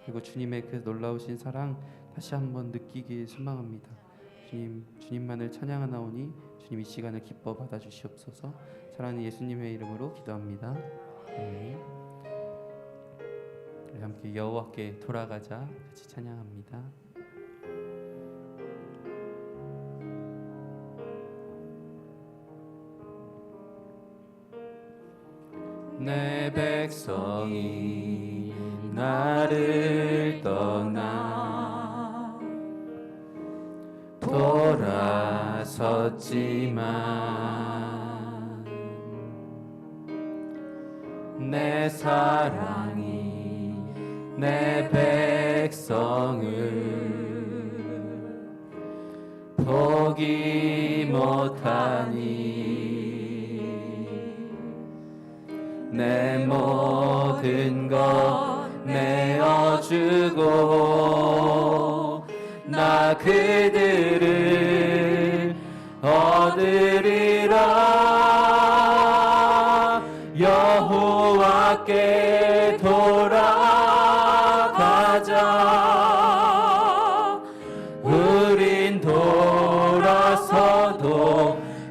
그리고 주님의 그 놀라우신 사랑 다시 한번 느끼길 소망합니다. 주님만을 찬양하나오니 주님 이 시간을 기뻐 받아주시옵소서. 사랑하는 예수님의 이름으로 기도합니다. 아멘. 우리 함께 여호와께 돌아가자 같이 찬양합니다. 내 백성이 나를 떠나 돌아섰지만 내 사랑이 내 백성을 포기 못하니 내 모든 것 내어주고 나 그들을 얻으리라. 여호와께 돌아가자. 우린 돌아서도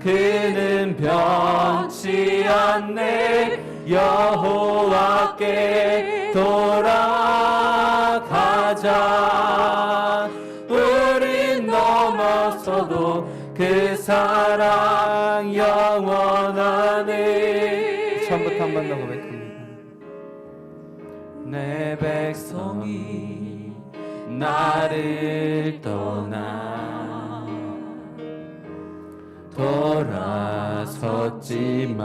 그는 변치 않네. 여호와께 돌아가자. 우린 넘어서도 그 사랑 영원하네. 처음부터 한 번 더 고백합니다. 내 백성이 나를 떠나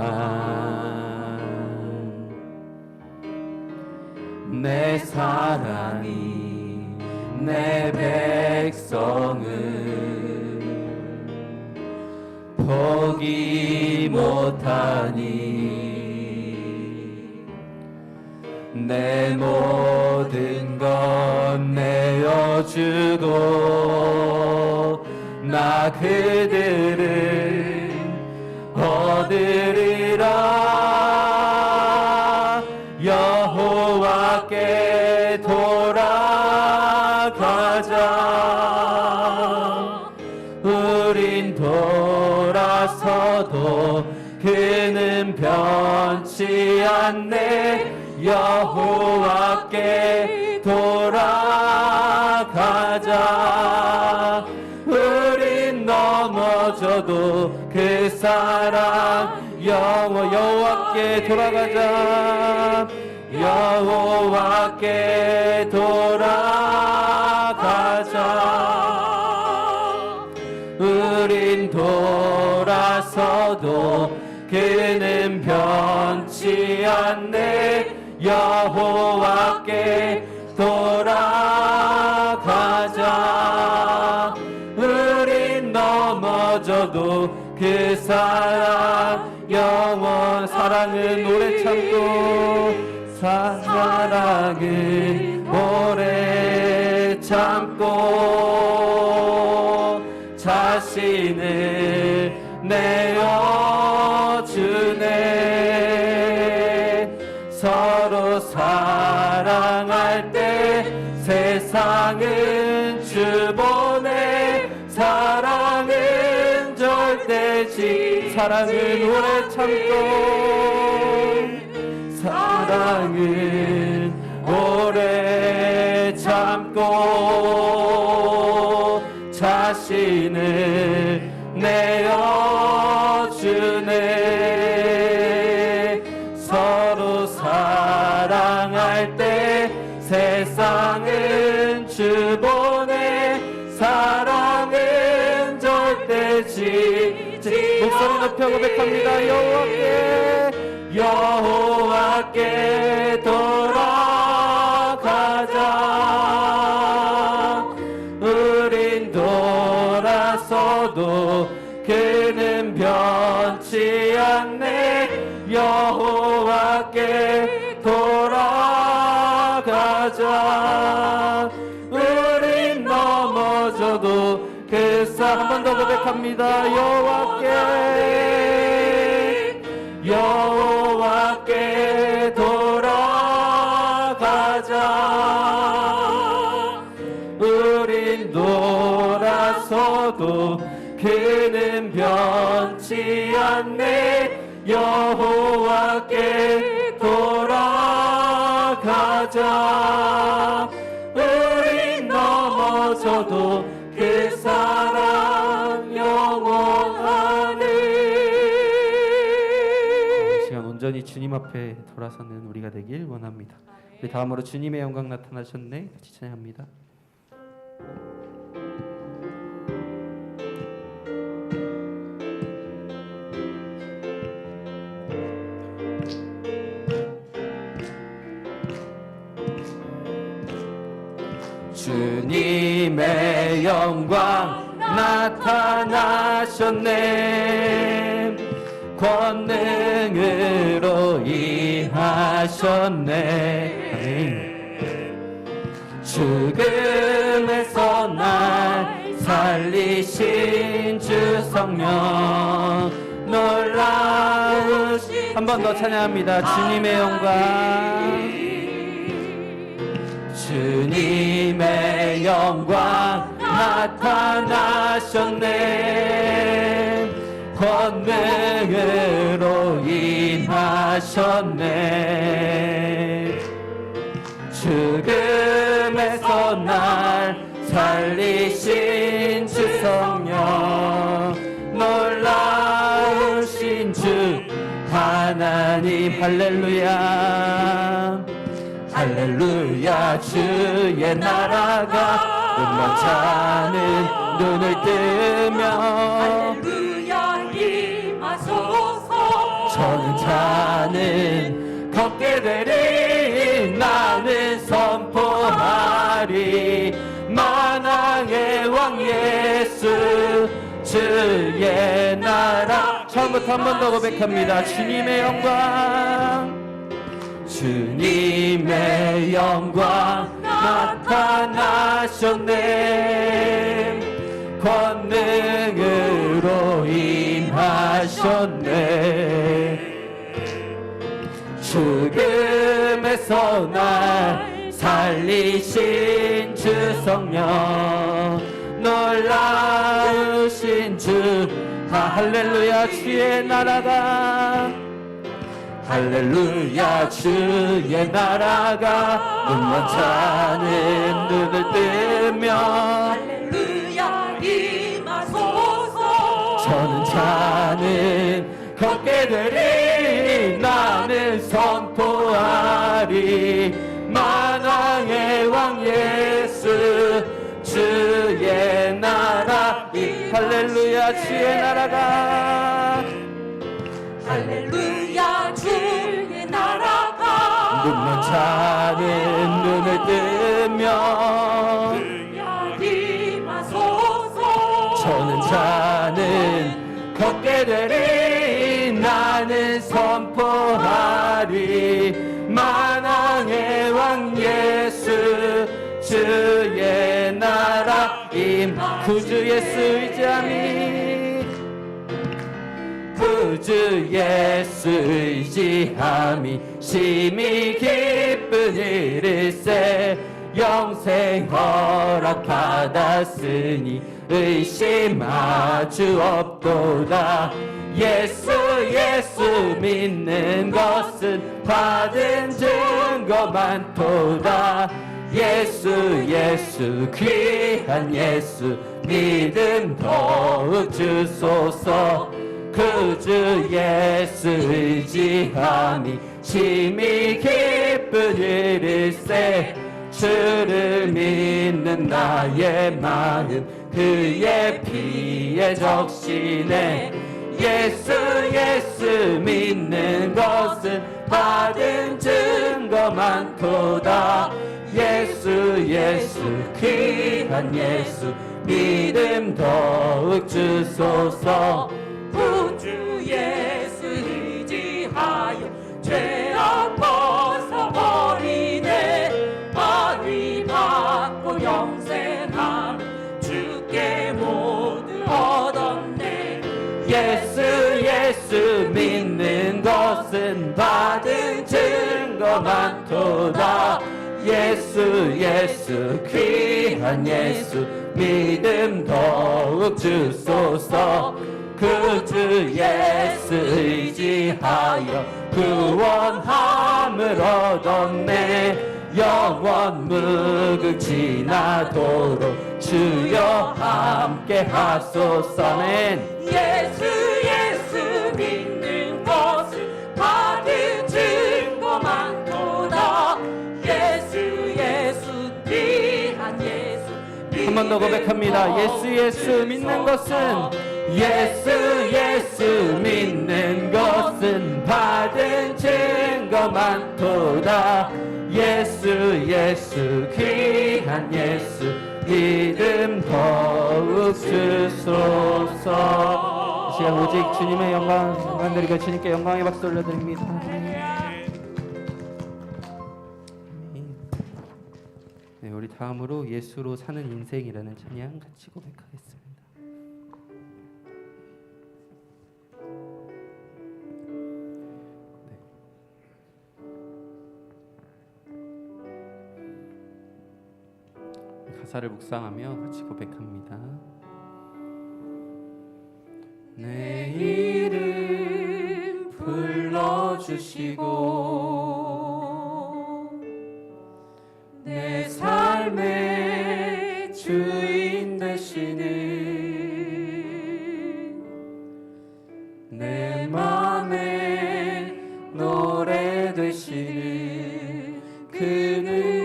돌아섰지만 내 사랑이 내 백성을 포기 못하니 내 모든 것 내어주고 나 그들을 얻으리라. 여호와께 돌아가자. 우린 돌아서도 그는 변치 않네. 여호와께 돌아가자. 우린 넘어져도 그 사랑 여호와께 돌아가자. 여호와께 돌아가자. 우린 돌아서도 그는 변치 않네. 여호와께 돌아가자. 우린 넘어져도 그 사랑 사랑은 오래 참고 사랑은 오래 참고 자신을 내어주네. 서로 사랑할 때 세상은 주보내. 사랑은 절대지 사랑은 오래 참고 사랑은 오래 참고 자신을 내어주네. 서로 사랑할 때 세상은 주보내. 사랑은 절대지 목소리 높여 고백합니다. 여호와께 돌아가자. 우린 돌아서도 그는 변치 않네. 여호와께 돌아가자. 우린 넘어져도 그 한 번 더 고백합니다. 여호와께 돌아가자. 넘어져도 그는 변치 않네. 여호와께 돌아가자. 우린 넘어져도 그 사랑 영원하네. 이 시간 온전히 주님 앞에 돌아서는 우리가 되길 원합니다. 우리 다음으로 주님의 영광 나타나셨네 같이 찬양합니다. 주님의 영광 나타나셨네. 권능으로 임하셨네. 아멘. 죽음에서 날 살리신 주 성령 놀라우신. 한 번 더 찬양합니다. 주님의 영광. 주님의 영광 나타나셨네. 권능으로 임하셨네. 죽음에서 날 살리신 주 성령 놀라우신 주 하나님. 할렐루야 할렐루야. 주의 나라가 음란자는 눈을 뜨며 할렐루야 임하소서. 저는 자는 걷게 되리. 나는 선포하리. 만왕의 왕 예수 주의 나라. 처음부터 한 번 더 고백합니다. 주님의 영광. 주님의 영광 나타나셨네. 권능으로 임하셨네. 죽음에서 날 살리신 주 성령 놀라우신 주. 할렐루야. 주의 나라가 할렐루야. 주의 나라가 눈먼 자는 눈을 뜨며 할렐루야 임하소서. 저는 자는 걷게 되리. 나는 선포하리. 만왕의 왕 예수 주의 나라. 할렐루야. 주의 나라가 할렐루야 주의 나라가 눈먼 자는 눈을 뜨며 할렐루야 임하소서. 저는 자는 걷게 되리. 나는 선포하리. 만왕의 왕 예수 주의 나라. 구주 예수 의지함이. 구주 예수 의지함이 심히 기쁜 일일세. 영생 허락 받았으니 의심 아주 없도다. 예수 믿는 것은 받은 증거 많도다. 예수 귀한 예수 믿음 더욱 주소서. 구주 예수 의지함이 심히 기쁜 일일세. 주를 믿는 나의 마음 그의 피에 적시네. 예수 믿는 것은 받은 증거 많도다. 예수 귀한 예수 믿음 더욱 주소서. 구주 예수 의지하여 죄악 벗어버리네. 아니 받고 영생함 주께 모두 얻었네. 예수 믿는 것은 받은 증거 많도다. 예수 예수 귀한 예수 믿음 더욱 주소서 그 주 예수 의지하여 구원함을 얻었네 영원 무궁 지나도록 주여 함께 하소서 아멘. 예수 예수 믿는 것은 받은 증거 많도다 예수 예수 귀한 예수 한 번 더 고백합니다. 예수 예수 믿는 것은 예수 예수 믿는 것은 받은 증거 많도다 예수 예수 귀한 예수 믿음 더욱 주소서. 이 시간 오직 주님의 영광 드리고 주님께 영광의 박수 올려드립니다. 네, 우리 다음으로 예수로 사는 인생이라는 찬양 같이 고백하겠습니다. 가사를 묵상하며 같이 고백합니다. 내 이름 불러주시고 내 삶의 주인 되시는 내 맘의 노래 되시는 그는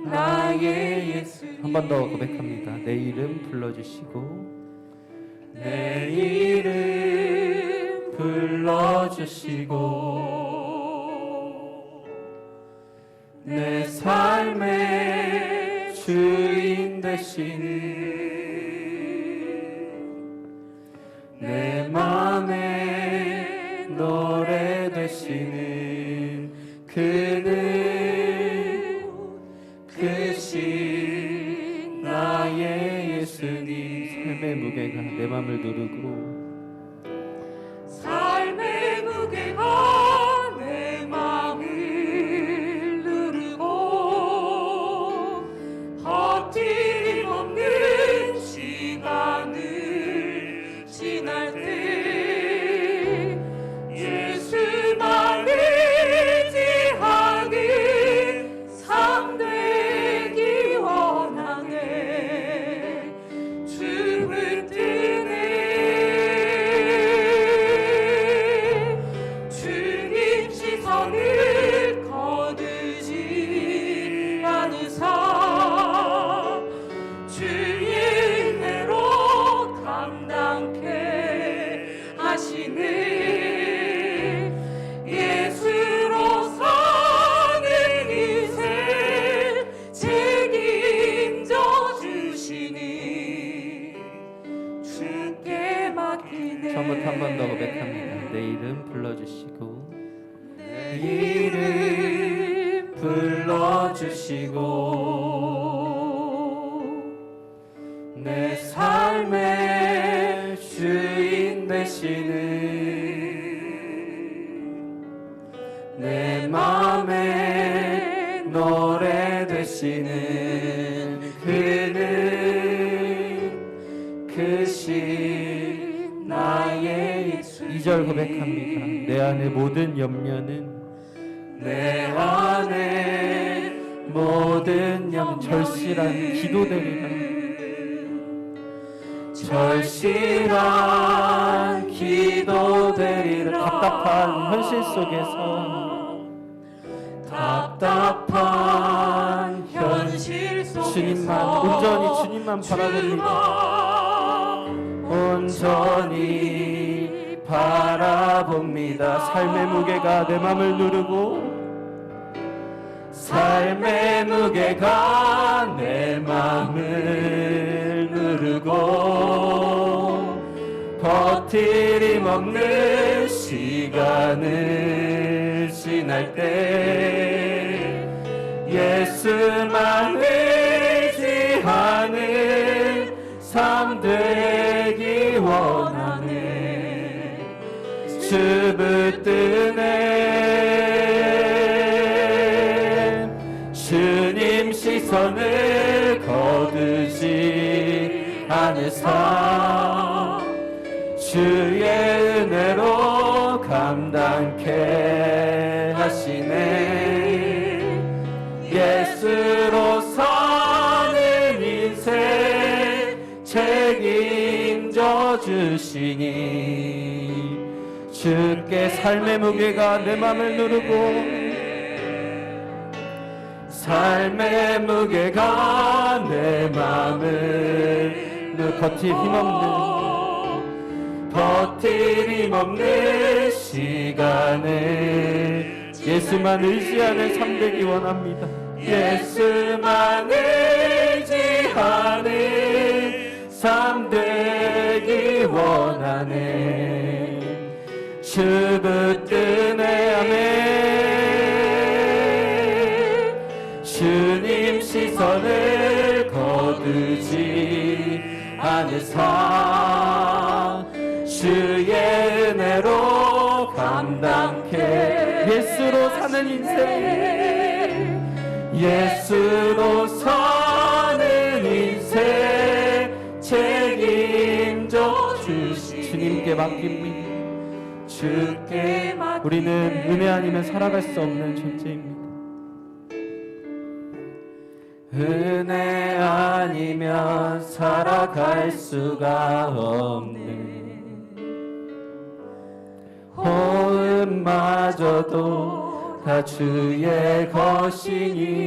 나의 예수. 한 번 더 고백합니다. 내 이름 불러주시고 내 이름 불러주시고 내 삶의 주인 되시는 내 맘의 노래 되시는 그는 크신 나의 예수님. 삶의 무게가 내 맘을 누르고 삶의 무게가 내 맘을 누르고 버팀 없는 시간을 지날 때 예수만 의지하는 삶 되기 원하네 주문 뜨네 주님 시선을 거두지 않으사 주의 은혜로 감당케 하시네 예수로 사는 인생 책임져 주시니 주께 맡기네. 처음부터 한 번 더 고백합니다. 내 이름 불러주시고 내 이름 불러주시고 내 삶의 주인 되시는 내 맘의 노래 되시는 그는 크신 나의 예수. 2절 고백합니다. 내 안의 모든 염려는 내 안의 모든 절실한 기도되리라 절실한 기도되리라. 답답한 현실 속에서 답답한 현실 속에서 주님만 온전히 주님만 바라봅니다. 온전히 바라봅니다. 삶의 무게가 내 맘을 누르고 삶의 무게가 내 맘을 누르고 버티림 없는 시간을 지날 때 예수만 의지하는 삶 되기 원하네 주 붙드네 시선을 거두지 않을 삶 주의 은혜로 감당케 하시네. 예수로 사는 인생 책임져 주시니 주께 삶의 무게가 내 맘을 누르고 삶의 무게가 내 맘을 버틸 힘없는 시간을 예수만 의지하는 삶 되기 원합니다. 예수만 의지하는 삶 되기 원하네. 주 붙드네 아멘. 주님 시선을 거두지 않을 삶 주의 은혜로 감당케. 예수로 사는 인생 예수로 사는 인생 책임져 주님께 맡깁니다. 주께 우리는 은혜 아니면 살아갈 수 없는 존재입니다. 은혜 아니면 살아갈 수가 없네. 호흡마저도 다 주의 것이니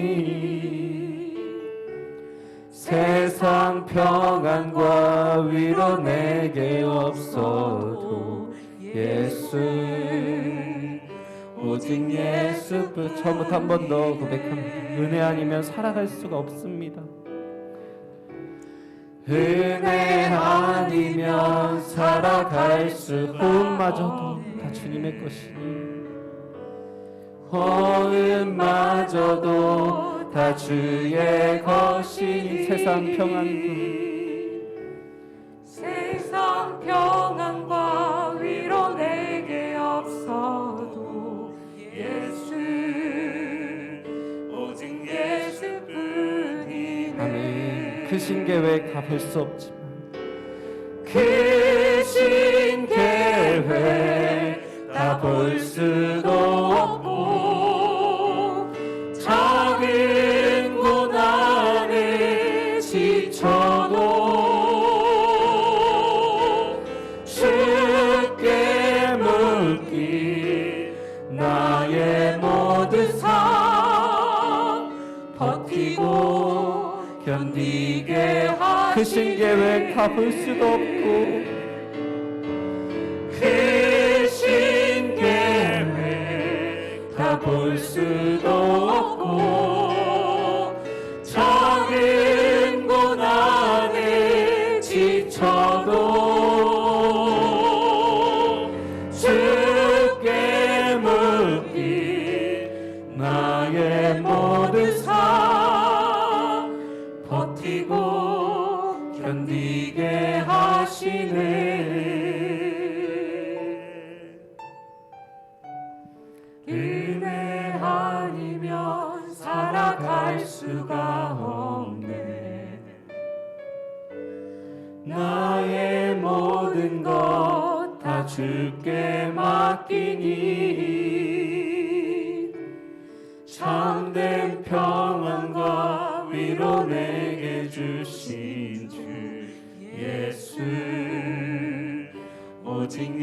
세상 평안과 위로 내게 없어도 예수 오직 예수뿐. 처음부터 한 번 더 고백합니다. 은혜 아니면 살아갈 수가 없습니다. 은혜 아니면 살아갈 수. 호흡마저도 다 주님의 것이니 호흡마저도 다 주의 것이니 세상 평안과 위로 내게 없어도 예수 오직 예수뿐이네. 아멘. 크신 계획 다 볼 수 없지만 크신 계획 다 볼 수도 없고 작은 고난에 지쳐도 주께 묻기 나의 모든 삶 버티고 견디게 하시네. 크신 계획 다 볼 수도 없고 크신 계획 다 볼 수도 없고 작은 고난에 지쳐도 주께 묻기 나의 모든 삶 버티고 견디게 하시네. 은혜 아니면 살아갈 수가 없네. 나의 모든 것 다 주께 맡기니 참된 평안과 위로 내게 주신 주 예수 오직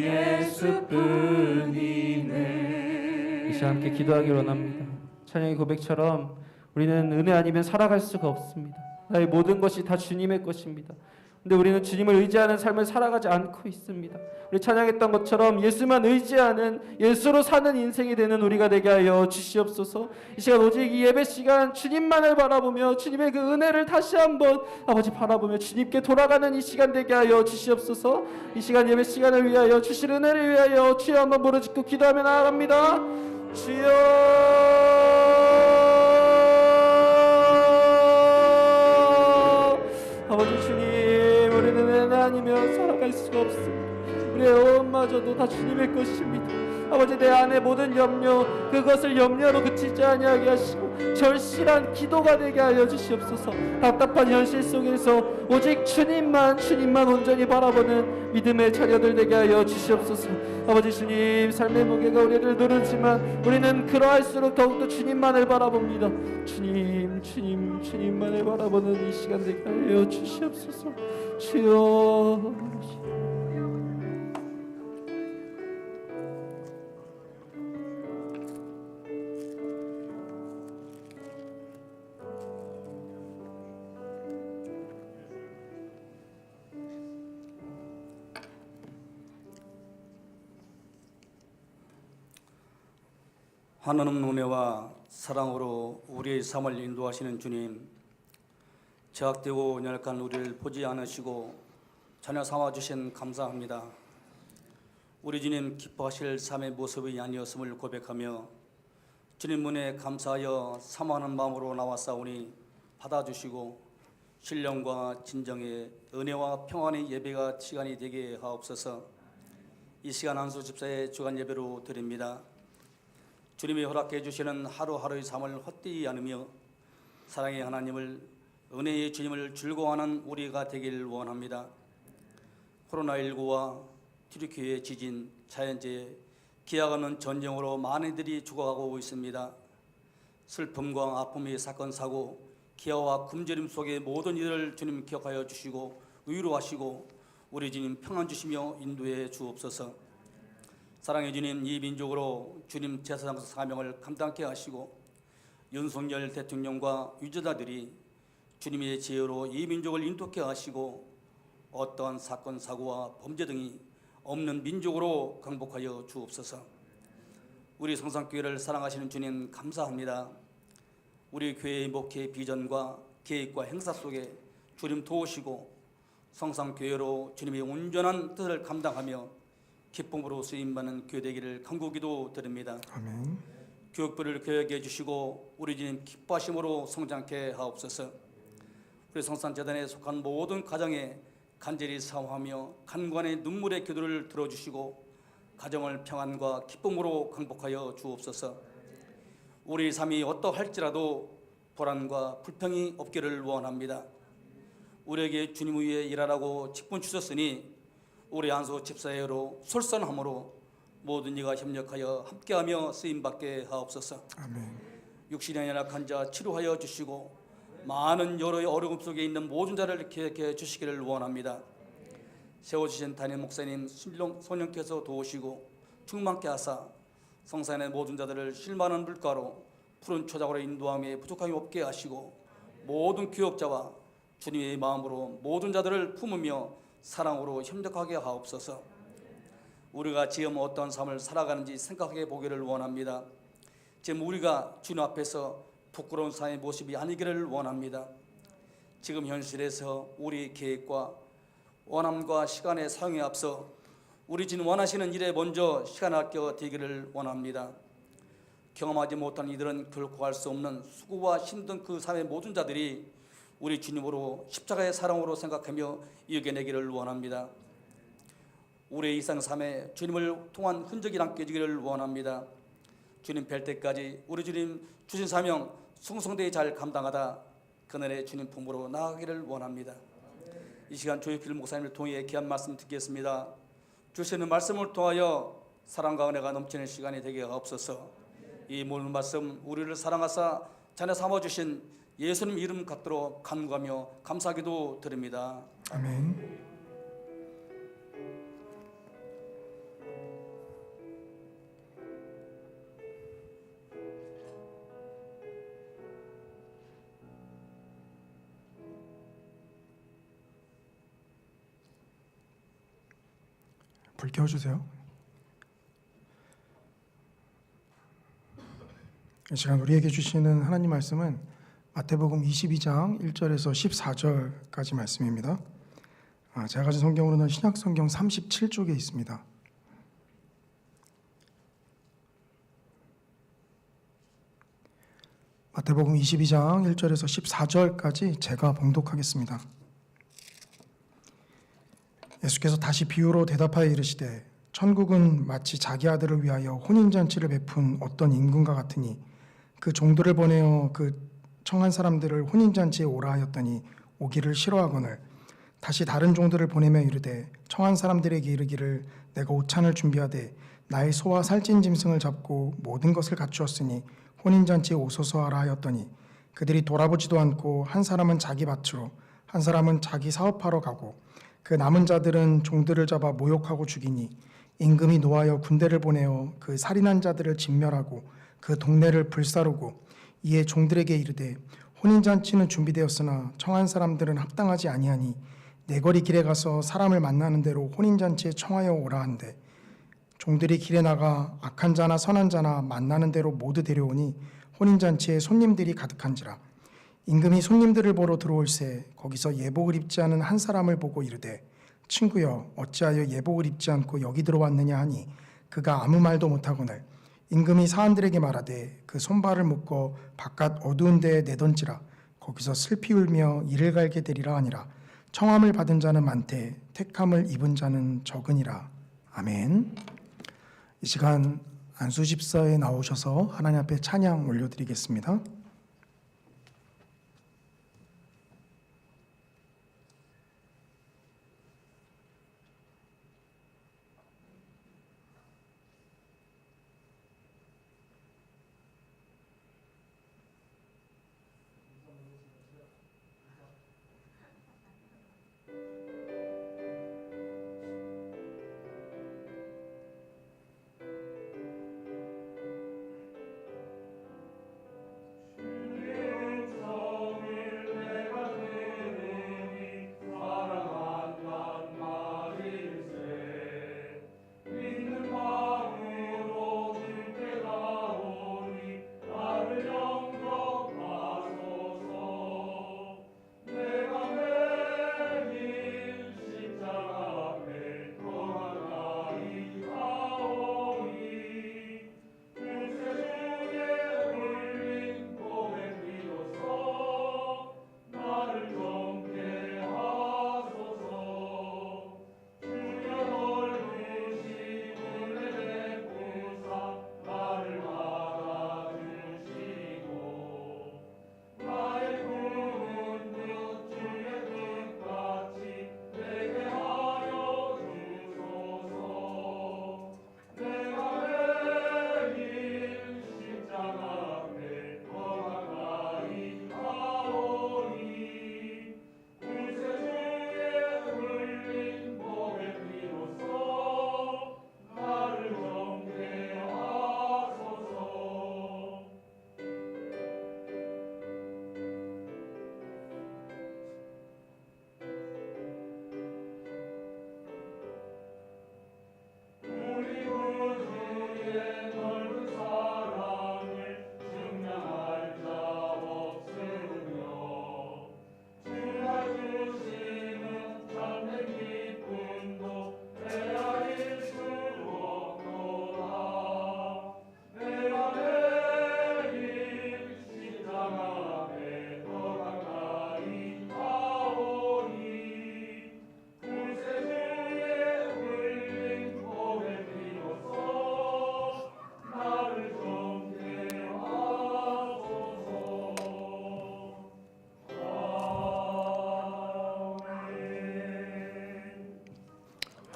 예수뿐이네. 이 시간 함께 기도하기로 원합니다. 찬양의 고백처럼 우리는 은혜 아니면 살아갈 수가 없습니다. 나의 모든 것이 다 주님의 것입니다. 근데 우리는 주님을 의지하는 삶을 살아가지 않고 있습니다. 우리 찬양했던 것처럼 예수만 의지하는 예수로 사는 인생이 되는 우리가 되게 하여 주시옵소서. 이 시간 오직 이 예배 시간 주님만을 바라보며 주님의 그 은혜를 다시 한번 아버지 바라보며 주님께 돌아가는 이 시간 되게 하여 주시옵소서. 이 시간 예배 시간을 위하여 주실 은혜를 위하여 주여 한번 부르짖고 기도하며 나아갑니다. 주여 아버지 주님, 우리는 은혜 아니면 살아갈 수가 없습니다. 우리의 호흡마저 떨어져도 다 주님의 것입니다. 아버지, 내 안에 모든 염려, 그것을 염려로 그치지 아니하게 하시고 절실한 기도가 되게 하여 주시옵소서. 답답한 현실 속에서 오직 주님만 온전히 바라보는 믿음의 자녀들 되게 하여 주시옵소서. 아버지 주님, 삶의 무게가 우리를 누르지만 우리는 그러할수록 더욱더 주님만을 바라봅니다. 주님만을 바라보는 이 시간 되게 하여 주시옵소서. 주여. 하나님 은혜와 사랑으로 우리의 삶을 인도하시는 주님, 제약되고 연약한 우리를 보지 않으시고 자녀 삼아주신 감사합니다. 우리 주님 기뻐하실 삶의 모습이 아니었음을 고백하며 주님 문에 감사하여 사모하는 마음으로 나왔사오니 받아주시고 신령과 진정의 은혜와 평안의 예배가 시간이 되게 하옵소서. 이 시간 한수 집사의 주간 예배로 드립니다. 주님이 허락해 주시는 하루하루의 삶을 헛되이 않으며 사랑의 하나님을, 은혜의 주님을 즐거워하는 우리가 되길 원합니다. 코로나19와 튀르키예 지진, 자연재해, 기약 없는 전쟁으로 많은 이들이 죽어가고 있습니다. 슬픔과 아픔의 사건 사고, 기아와 굶주림 속에 모든 이들을 주님 기억하여 주시고 위로하시고 우리 주님 평안 주시며 인도해 주옵소서. 사랑의 주님, 이 민족으로 주님 제사장 사명을 감당케 하시고 윤석열 대통령과 유죄자들이 주님의 지혜로 이 민족을 인도케 하시고 어떠한 사건 사고와 범죄 등이 없는 민족으로 강복하여 주옵소서. 우리 성산교회를 사랑하시는 주님 감사합니다. 우리 교회의 목회 비전과 계획과 행사 속에 주님 도우시고 성산교회로 주님의 온전한 뜻을 감당하며 기쁨으로 쓰임받는 교회 되기를 간구기도 드립니다. 아멘. 교육부를 교육해 주시고 우리 주님 기뻐하심으로 성장케 하옵소서. 우리 성산재단에 속한 모든 가정에 간절히 사모하며 간관의 눈물의 기도를 들어주시고 가정을 평안과 기쁨으로 강복하여 주옵소서. 우리 삶이 어떠할지라도 불안과 불평이 없기를 원합니다. 우리에게 주님 위에 일하라고 직분 주셨으니 우리 안수 집사회로 솔선함으로 모든 이가 협력하여 함께하며 쓰임받게 하옵소서. 아멘. 육신에 연약한 자 치료하여 주시고 많은 여러 어려움 속에 있는 모든 자를 기억해 주시기를 원합니다. 세워주신 담임 목사님 손령께서 도우시고 충만케 하사 성산의 모든 자들을 쉴만한 물가로 푸른 초장으로 인도함에 부족함이 없게 하시고 모든 교역자와 주님의 마음으로 모든 자들을 품으며 사랑으로 협력하게 하옵소서. 우리가 지금 어떤 삶을 살아가는지 생각해 보기를 원합니다. 지금 우리가 주님 앞에서 부끄러운 삶의 모습이 아니기를 원합니다. 지금 현실에서 우리 계획과 원함과 시간의 사용에 앞서 우리 주님 원하시는 일에 먼저 시간을 아껴 되기를 원합니다. 경험하지 못한 이들은 결코 할 수 없는 수고와 힘든 그 삶의 모든 자들이 우리 주님으로 십자가의 사랑으로 생각하며 이겨내기를 원합니다. 우리의 일상 삶에 주님을 통한 흔적이 남겨지기를 원합니다. 주님 뵐 때까지 우리 주님 주신 사명 충성되이 잘 감당하다 그날의 주님 품으로 나아가기를 원합니다. 이 시간 조익필 목사님을 통해 귀한 말씀 듣겠습니다. 주시는 말씀을 통하여 사랑과 은혜가 넘치는 시간이 되게 하옵소서. 이 모든 말씀 우리를 사랑하사 자녀 삼아주신 예수님 이름 갖도록 간구하며 감사기도 드립니다. 아멘. 불 켜주세요. 이 시간 우리에게 주시는 하나님 말씀은 마태복음 22장 1절에서 14절까지 말씀입니다. 제가 가진 성경으로는 신약성경 37쪽에 있습니다. 마태복음 22장 1절에서 14절까지 제가 봉독하겠습니다. 예수께서 다시 비유로 대답하여 이르시되 천국은 마치 자기 아들을 위하여 혼인잔치를 베푼 어떤 임금과 같으니 그 종들을 보내어 그 청한 사람들을 혼인잔치에 오라 하였더니 오기를 싫어하거늘 다시 다른 종들을 보내며 이르되 청한 사람들에게 이르기를 내가 오찬을 준비하되 나의 소와 살찐 짐승을 잡고 모든 것을 갖추었으니 혼인잔치에 오소서 하라 하였더니 그들이 돌아보지도 않고 한 사람은 자기 밭으로 한 사람은 자기 사업하러 가고 그 남은 자들은 종들을 잡아 모욕하고 죽이니 임금이 노하여 군대를 보내어 그 살인한 자들을 진멸하고 그 동네를 불사르고 이에 종들에게 이르되 혼인잔치는 준비되었으나 청한 사람들은 합당하지 아니하니 내거리 길에 가서 사람을 만나는 대로 혼인잔치에 청하여 오라 한대 종들이 길에 나가 악한 자나 선한 자나 만나는 대로 모두 데려오니 혼인잔치에 손님들이 가득한지라 임금이 손님들을 보러 들어올새 거기서 예복을 입지 않은 한 사람을 보고 이르되 친구여 어찌하여 예복을 입지 않고 여기 들어왔느냐 하니 그가 아무 말도 못하거늘 임금이 사람들에게 말하되 그 손발을 묶어 바깥 어두운 데에 내던지라 거기서 슬피 울며 이를 갈게 되리라 하니라 청함을 받은 자는 많되 택함을 입은 자는 적으니라. 아멘. 이 시간 안수 집사에 나오셔서 하나님 앞에 찬양 올려드리겠습니다.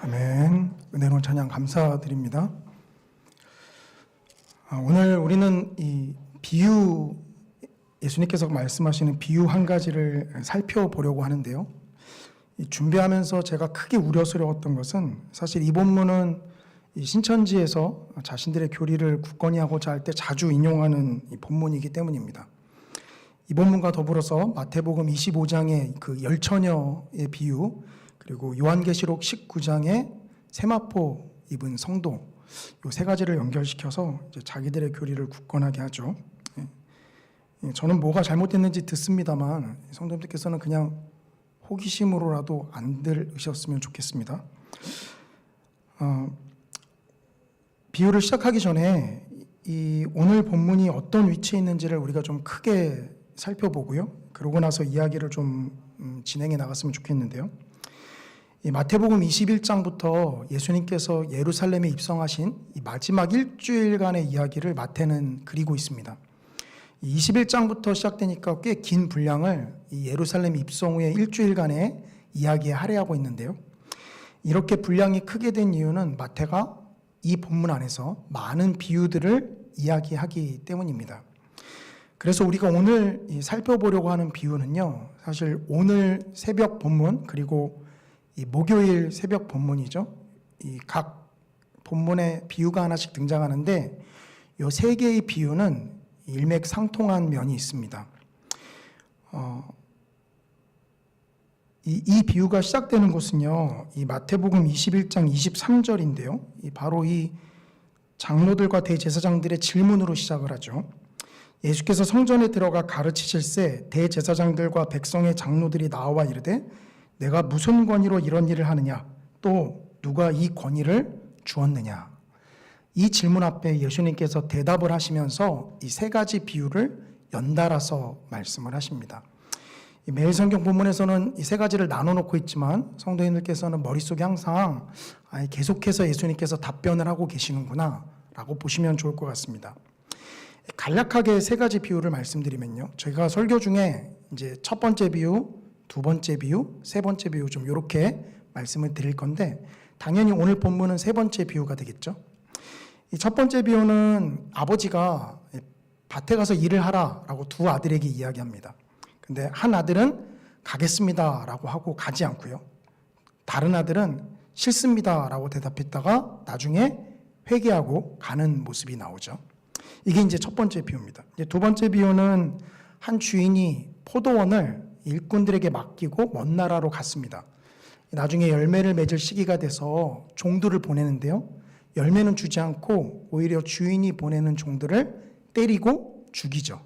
아멘. 은혜로운 찬양 감사드립니다. 오늘 우리는 이 비유, 예수님께서 말씀하시는 비유 한 가지를 살펴보려고 하는데요. 준비하면서 제가 크게 우려스러웠던 것은 사실 이 본문은 이 신천지에서 자신들의 교리를 굳건히 하고자 할 때 자주 인용하는 이 본문이기 때문입니다. 이 본문과 더불어서 마태복음 25장의 그 열처녀의 비유, 그리고 요한계시록 19장의 세마포 입은 성도, 이 세 가지를 연결시켜서 이제 자기들의 교리를 굳건하게 하죠. 저는 뭐가 잘못됐는지 듣습니다만 성도님들께서는 그냥 호기심으로라도 안 들으셨으면 좋겠습니다. 비유를 시작하기 전에 이 오늘 본문이 어떤 위치에 있는지를 우리가 좀 크게 살펴보고요. 그러고 나서 이야기를 좀 진행해 나갔으면 좋겠는데요. 이 마태복음 21장부터 예수님께서 예루살렘에 입성하신 이 마지막 일주일간의 이야기를 마태는 그리고 있습니다. 21장부터 시작되니까 꽤 긴 분량을 이 예루살렘 입성 후에 일주일간의 이야기에 할애하고 있는데요. 이렇게 분량이 크게 된 이유는 마태가 이 본문 안에서 많은 비유들을 이야기하기 때문입니다. 그래서 우리가 오늘 살펴보려고 하는 비유는요, 사실 오늘 새벽 본문 그리고 이 목요일 새벽 본문이죠. 이 각 본문에 비유가 하나씩 등장하는데 이 세 개의 비유는 일맥상통한 면이 있습니다. 이 비유가 시작되는 곳은요, 이 마태복음 21장 23절인데요. 바로 이 장로들과 대제사장들의 질문으로 시작을 하죠. 예수께서 성전에 들어가 가르치실새 대제사장들과 백성의 장로들이 나와 이르되 내가 무슨 권위로 이런 일을 하느냐, 또 누가 이 권위를 주었느냐. 이 질문 앞에 예수님께서 대답을 하시면서 이 세 가지 비유를 연달아서 말씀을 하십니다. 매일 성경 본문에서는 이 세 가지를 나눠놓고 있지만 성도님들께서는 머릿속에 항상 계속해서 예수님께서 답변을 하고 계시는구나 라고 보시면 좋을 것 같습니다. 간략하게 세 가지 비유를 말씀드리면요, 저희가 설교 중에 이제 첫 번째 비유, 두 번째 비유, 세 번째 비유 좀 이렇게 말씀을 드릴 건데 당연히 오늘 본문은 세 번째 비유가 되겠죠. 이 첫 번째 비유는 아버지가 밭에 가서 일을 하라라고 두 아들에게 이야기합니다. 근데 한 아들은 가겠습니다라고 하고 가지 않고요, 다른 아들은 싫습니다라고 대답했다가 나중에 회개하고 가는 모습이 나오죠. 이게 이제 첫 번째 비유입니다. 이제 두 번째 비유는 한 주인이 포도원을 일꾼들에게 맡기고 먼 나라로 갔습니다. 나중에 열매를 맺을 시기가 돼서 종들을 보내는데요, 열매는 주지 않고 오히려 주인이 보내는 종들을 때리고 죽이죠.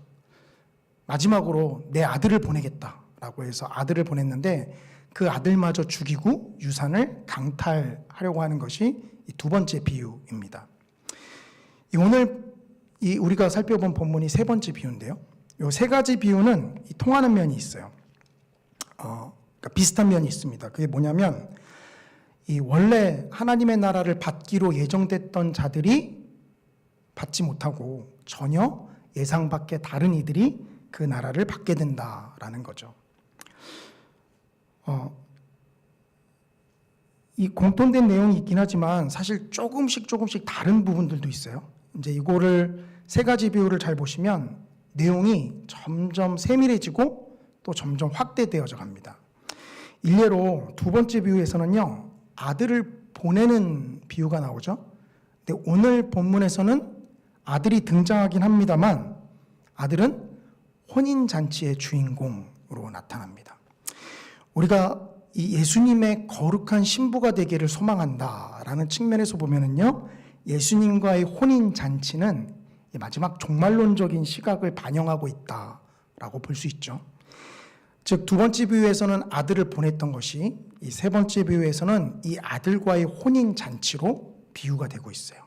마지막으로 내 아들을 보내겠다라고 해서 아들을 보냈는데 그 아들마저 죽이고 유산을 강탈하려고 하는 것이 이 두 번째 비유입니다. 오늘 우리가 살펴본 본문이 세 번째 비유인데요, 이 세 가지 비유는 통하는 면이 있어요. 그러니까 비슷한 면이 있습니다. 그게 뭐냐면 원래 하나님의 나라를 받기로 예정됐던 자들이 받지 못하고 전혀 예상 밖의 다른 이들이 그 나라를 받게 된다라는 거죠. 이 공통된 내용이 있긴 하지만 사실 조금씩 다른 부분들도 있어요. 이제 이거를 세 가지 비유를 잘 보시면 내용이 점점 세밀해지고 또 점점 확대되어져 갑니다. 일례로 두 번째 비유에서는요, 아들을 보내는 비유가 나오죠. 근데 오늘 본문에서는 아들이 등장하긴 합니다만 아들은 혼인잔치의 주인공으로 나타납니다. 우리가 이 예수님의 거룩한 신부가 되기를 소망한다라는 측면에서 보면은요, 예수님과의 혼인잔치는 마지막 종말론적인 시각을 반영하고 있다라고 볼 수 있죠. 즉 두 번째 비유에서는 아들을 보냈던 것이 이 세 번째 비유에서는 이 아들과의 혼인잔치로 비유가 되고 있어요.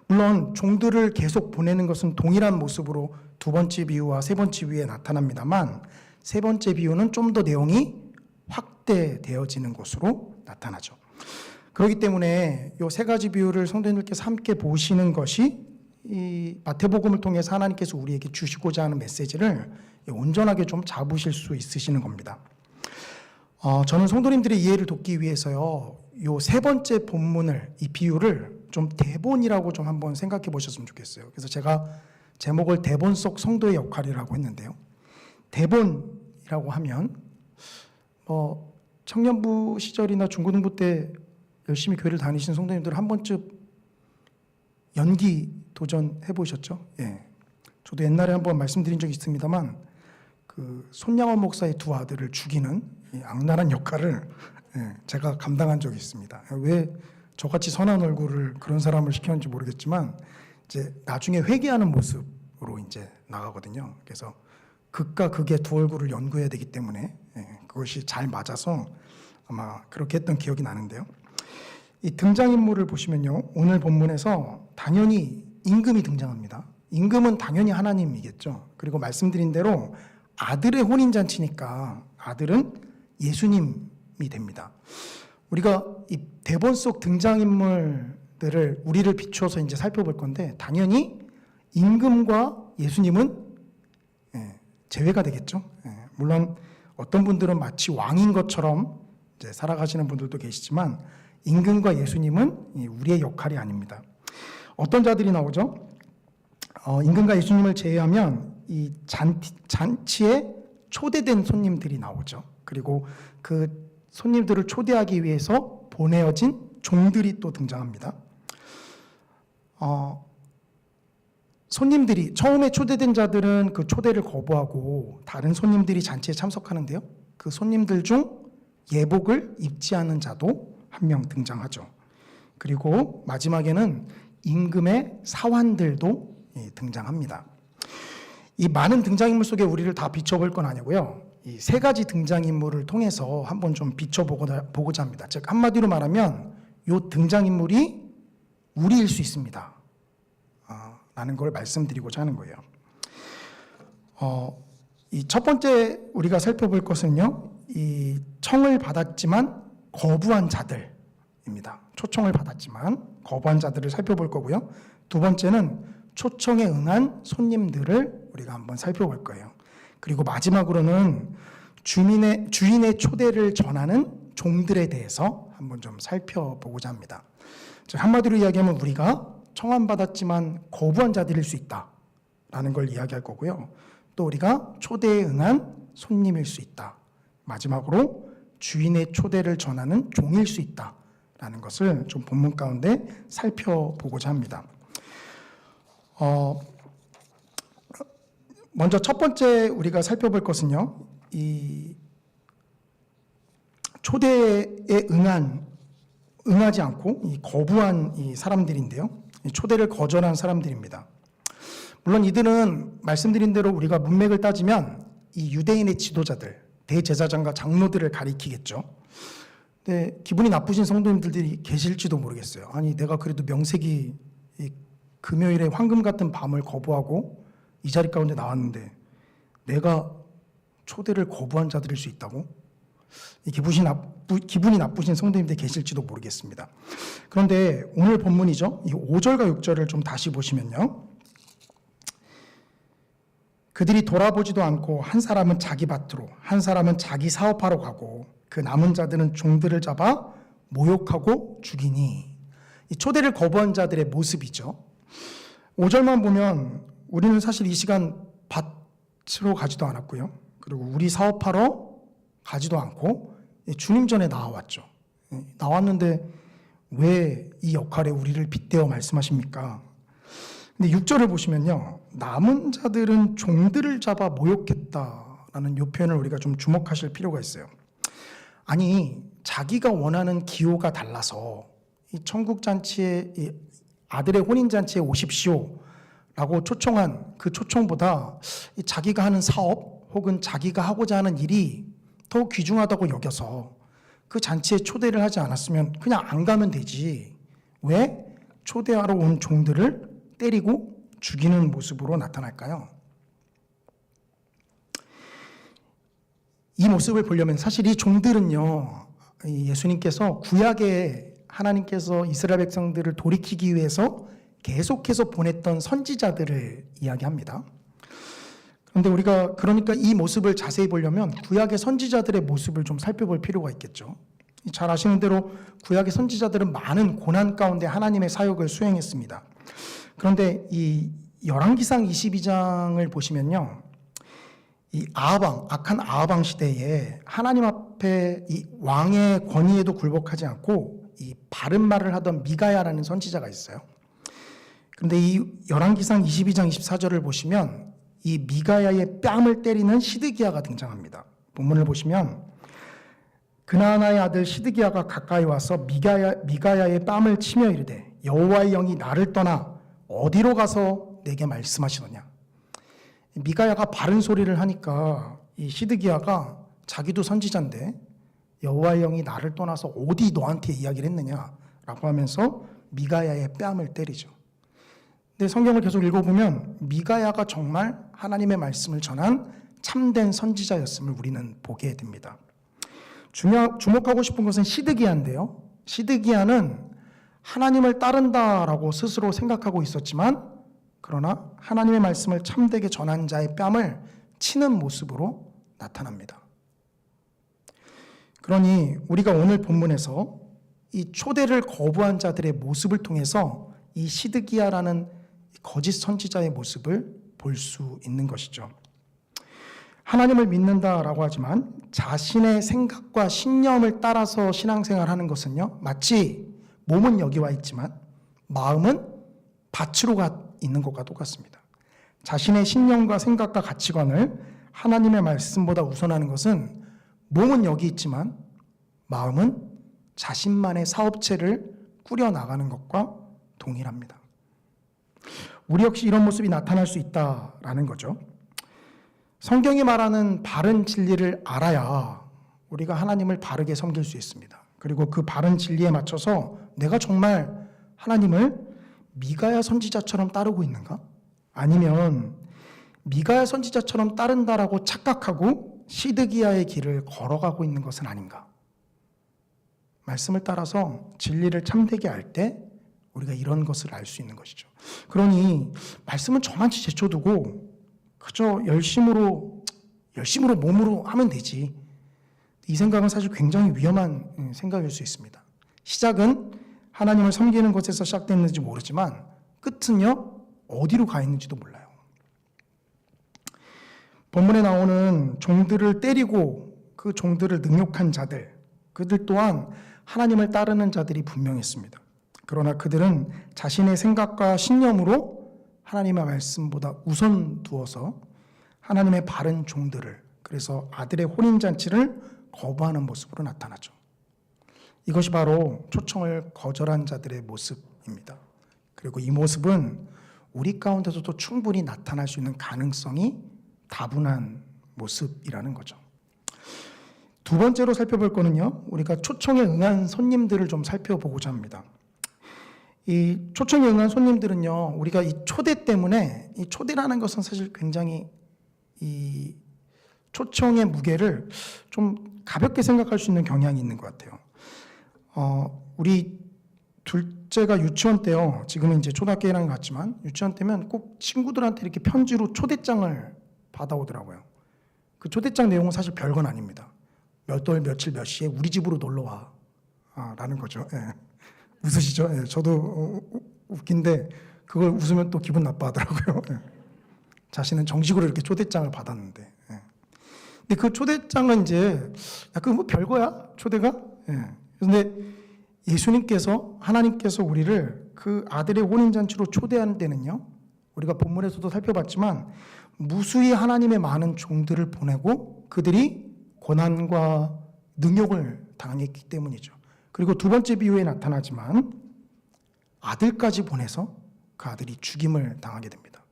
물론 종들을 계속 보내는 것은 동일한 모습으로 두 번째 비유와 세 번째 비유에 나타납니다만 세 번째 비유는 좀 더 내용이 확대되어지는 것으로 나타나죠. 그렇기 때문에 이 세 가지 비유를 성도님들께서 함께 보시는 것이 이 마태복음을 통해서 하나님께서 우리에게 주시고자 하는 메시지를 온전하게 좀 잡으실 수 있으시는 겁니다. 저는 성도님들의 이해를 돕기 위해서요, 이 세 번째 본문을, 이 비유를 좀 대본이라고 좀 한번 생각해 보셨으면 좋겠어요. 그래서 제가 제목을 대본 속 성도의 역할이라고 했는데요. 대본이라고 하면 청년부 시절이나 중고등부 때 열심히 교회를 다니신 성도님들 한 번쯤 연기 도전해 보셨죠? 예. 저도 옛날에 한번 말씀드린 적이 있습니다만 그 손양원 목사의 두 아들을 죽이는 이 악랄한 역할을 제가 감당한 적이 있습니다. 왜 저같이 선한 얼굴을 그런 사람을 시켰는지 모르겠지만 이제 나중에 회개하는 모습으로 이제 나가거든요. 그래서 극과 극의 두 얼굴을 연구해야 되기 때문에 그것이 잘 맞아서 아마 그렇게 했던 기억이 나는데요. 이 등장인물을 보시면요, 오늘 본문에서 당연히 임금이 등장합니다. 임금은 당연히 하나님이겠죠. 그리고 말씀드린 대로 아들의 혼인잔치니까 아들은 예수님이 됩니다. 우리가 이 대본 속 등장인물들을 우리를 비추어서 이제 살펴볼 건데 당연히 임금과 예수님은 제외가 되겠죠. 물론 어떤 분들은 마치 왕인 것처럼 이제 살아가시는 분들도 계시지만 임금과 예수님은 우리의 역할이 아닙니다. 어떤 자들이 나오죠? 임금과 예수님을 제외하면 이 잔치에 초대된 손님들이 나오죠. 그리고 그 손님들을 초대하기 위해서 보내어진 종들이 또 등장합니다. 손님들이 처음에 초대된 자들은 그 초대를 거부하고 다른 손님들이 잔치에 참석하는데요. 그 손님들 중 예복을 입지 않은 자도 한 명 등장하죠. 그리고 마지막에는 임금의 사환들도 등장합니다. 이 많은 등장인물 속에 우리를 다 비춰볼 건 아니고요. 이 세 가지 등장인물을 통해서 한번 좀 비춰보고자 합니다. 즉 한마디로 말하면 이 등장인물이 우리일 수 있습니다. 라는 걸 말씀드리고자 하는 거예요. 이 첫 번째 우리가 살펴볼 것은요. 이 청을 받았지만 거부한 자들입니다. 초청을 받았지만 거부한 자들을 살펴볼 거고요. 두 번째는 초청에 응한 손님들을 우리가 한번 살펴볼 거예요. 그리고 마지막으로는 주인의 초대를 전하는 종들에 대해서 한번 좀 살펴보고자 합니다. 즉 한마디로 이야기하면 우리가 청함받았지만 거부한 자들일 수 있다라는 걸 이야기할 거고요. 또 우리가 초대에 응한 손님일 수 있다. 마지막으로 주인의 초대를 전하는 종일 수 있다라는 것을 좀 본문 가운데 살펴보고자 합니다. 먼저 첫 번째 우리가 살펴볼 것은요. 이 초대에 응하지 않고 이 거부한 이 사람들인데요. 이 초대를 거절한 사람들입니다. 물론 이들은 말씀드린 대로 우리가 문맥을 따지면 이 유대인의 지도자들, 대제사장과 장로들을 가리키겠죠. 근데 기분이 나쁘신 성도님들이 계실지도 모르겠어요. 아니 내가 그래도 명색이 이 금요일에 황금 같은 밤을 거부하고 이 자리 가운데 나왔는데 내가 초대를 거부한 자들일 수 있다고? 기분이 나쁘신 성도님들 계실지도 모르겠습니다. 그런데 오늘 본문이죠. 이 5절과 6절을 좀 다시 보시면요. 그들이 돌아보지도 않고 한 사람은 자기 밭으로 한 사람은 자기 사업하러 가고 그 남은 자들은 종들을 잡아 모욕하고 죽이니. 이 초대를 거부한 자들의 모습이죠. 5절만 보면 우리는 사실 이 시간 밭으로 가지도 않았고요. 그리고 우리 사업하러 가지도 않고 주님 전에 나와왔죠. 나왔는데 왜 이 역할에 우리를 빗대어 말씀하십니까? 근데 6절을 보시면요. 남은 자들은 종들을 잡아 모욕했다라는 이 표현을 우리가 좀 주목하실 필요가 있어요. 아니 자기가 원하는 기호가 달라서 이 천국잔치에 이 아들의 혼인잔치에 오십시오 라고 초청한 그 초청보다 이 자기가 하는 사업 혹은 자기가 하고자 하는 일이 더 귀중하다고 여겨서 그 잔치에 초대를 하지 않았으면 그냥 안 가면 되지. 왜 초대하러 온 종들을 때리고 죽이는 모습으로 나타날까요? 이 모습을 보려면 사실 이 종들은요, 예수님께서 구약에 하나님께서 이스라엘 백성들을 돌이키기 위해서 계속해서 보냈던 선지자들을 이야기합니다. 그런데 우리가 그러니까 이 모습을 자세히 보려면 구약의 선지자들의 모습을 좀 살펴볼 필요가 있겠죠. 잘 아시는 대로 구약의 선지자들은 많은 고난 가운데 하나님의 사역을 수행했습니다. 그런데 이 열왕기상 22장을 보시면요. 이 악한 아하방 시대에 하나님 앞에 이 왕의 권위에도 굴복하지 않고 이 바른 말을 하던 미가야라는 선지자가 있어요. 그런데 이 열왕기상 22장 24절을 보시면 이 미가야의 뺨을 때리는 시드기야가 등장합니다. 본문을 보시면 그나아나의 아들 시드기야가 가까이 와서 미가야의 뺨을 치며 이르되 여호와의 영이 나를 떠나 어디로 가서 내게 말씀하시느냐. 미가야가 바른 소리를 하니까 이 시드기야가 자기도 선지자인데 여호와의 영이 나를 떠나서 어디 너한테 이야기를 했느냐라고 하면서 미가야의 뺨을 때리죠. 근데 성경을 계속 읽어보면 미가야가 정말 하나님의 말씀을 전한 참된 선지자였음을 우리는 보게 됩니다. 주목하고 싶은 것은 시드기야인데요. 시드기야는 하나님을 따른다라고 스스로 생각하고 있었지만 그러나 하나님의 말씀을 참되게 전한 자의 뺨을 치는 모습으로 나타납니다. 그러니 우리가 오늘 본문에서 이 초대를 거부한 자들의 모습을 통해서 이 시드기야라는 거짓 선지자의 모습을 볼 수 있는 것이죠. 하나님을 믿는다라고 하지만 자신의 생각과 신념을 따라서 신앙생활하는 것은요, 마치 몸은 여기 와 있지만 마음은 밭으로 가 있는 것과 똑같습니다. 자신의 신념과 생각과 가치관을 하나님의 말씀보다 우선하는 것은 몸은 여기 있지만 마음은 자신만의 사업체를 꾸려나가는 것과 동일합니다. 우리 역시 이런 모습이 나타날 수 있다라는 거죠. 성경이 말하는 바른 진리를 알아야 우리가 하나님을 바르게 섬길 수 있습니다. 그리고 그 바른 진리에 맞춰서 내가 정말 하나님을 미가야 선지자처럼 따르고 있는가? 아니면 미가야 선지자처럼 따른다라고 착각하고 시드기야의 길을 걸어가고 있는 것은 아닌가? 말씀을 따라서 진리를 참되게 알 때 우리가 이런 것을 알 수 있는 것이죠. 그러니 말씀은 저만치 제쳐두고 그저 열심으로 몸으로 하면 되지. 이 생각은 사실 굉장히 위험한 생각일 수 있습니다. 시작은 하나님을 섬기는 것에서 시작됐는지 모르지만 끝은요, 어디로 가 있는지도 몰라요. 본문에 나오는 종들을 때리고 그 종들을 능욕한 자들, 그들 또한 하나님을 따르는 자들이 분명했습니다. 그러나 그들은 자신의 생각과 신념으로 하나님의 말씀보다 우선 두어서 하나님의 바른 종들을, 그래서 아들의 혼인잔치를 거부하는 모습으로 나타나죠. 이것이 바로 초청을 거절한 자들의 모습입니다. 그리고 이 모습은 우리 가운데서도 충분히 나타날 수 있는 가능성이 다분한 모습이라는 거죠. 두 번째로 살펴볼 거는요, 우리가 초청에 응한 손님들을 좀 살펴보고자 합니다. 이 초청에 응한 손님들은요, 우리가 이 초대 때문에, 이 초대라는 것은 사실 굉장히 이 초청의 무게를 좀 가볍게 생각할 수 있는 경향이 있는 것 같아요. 우리 둘째가 유치원 때요, 지금은 이제 초등학교 1학년 같지만 유치원 때면 꼭 친구들한테 이렇게 편지로 초대장을 받아오더라고요. 그 초대장 내용은 사실 별건 아닙니다. 몇 월 며칠 몇 시에 우리 집으로 놀러 와 라는 거죠. 예. 웃으시죠? 예. 저도 웃긴데 그걸 웃으면 또 기분 나빠하더라고요. 예. 자신은 정식으로 이렇게 초대장을 받았는데. 예. 근데 그 초대장은 이제 약간 뭐 별거야 초대가. 예. 그런데 예수님께서, 하나님께서 우리를 그 아들의 혼인잔치로 초대하는 데는요, 우리가 본문에서도 살펴봤지만 무수히 하나님의 많은 종들을 보내고 그들이 고난과 능욕을 당했기 때문이죠. 그리고 두 번째 비유에 나타나지만 아들까지 보내서 그 아들이 죽임을 당하게 됩니다.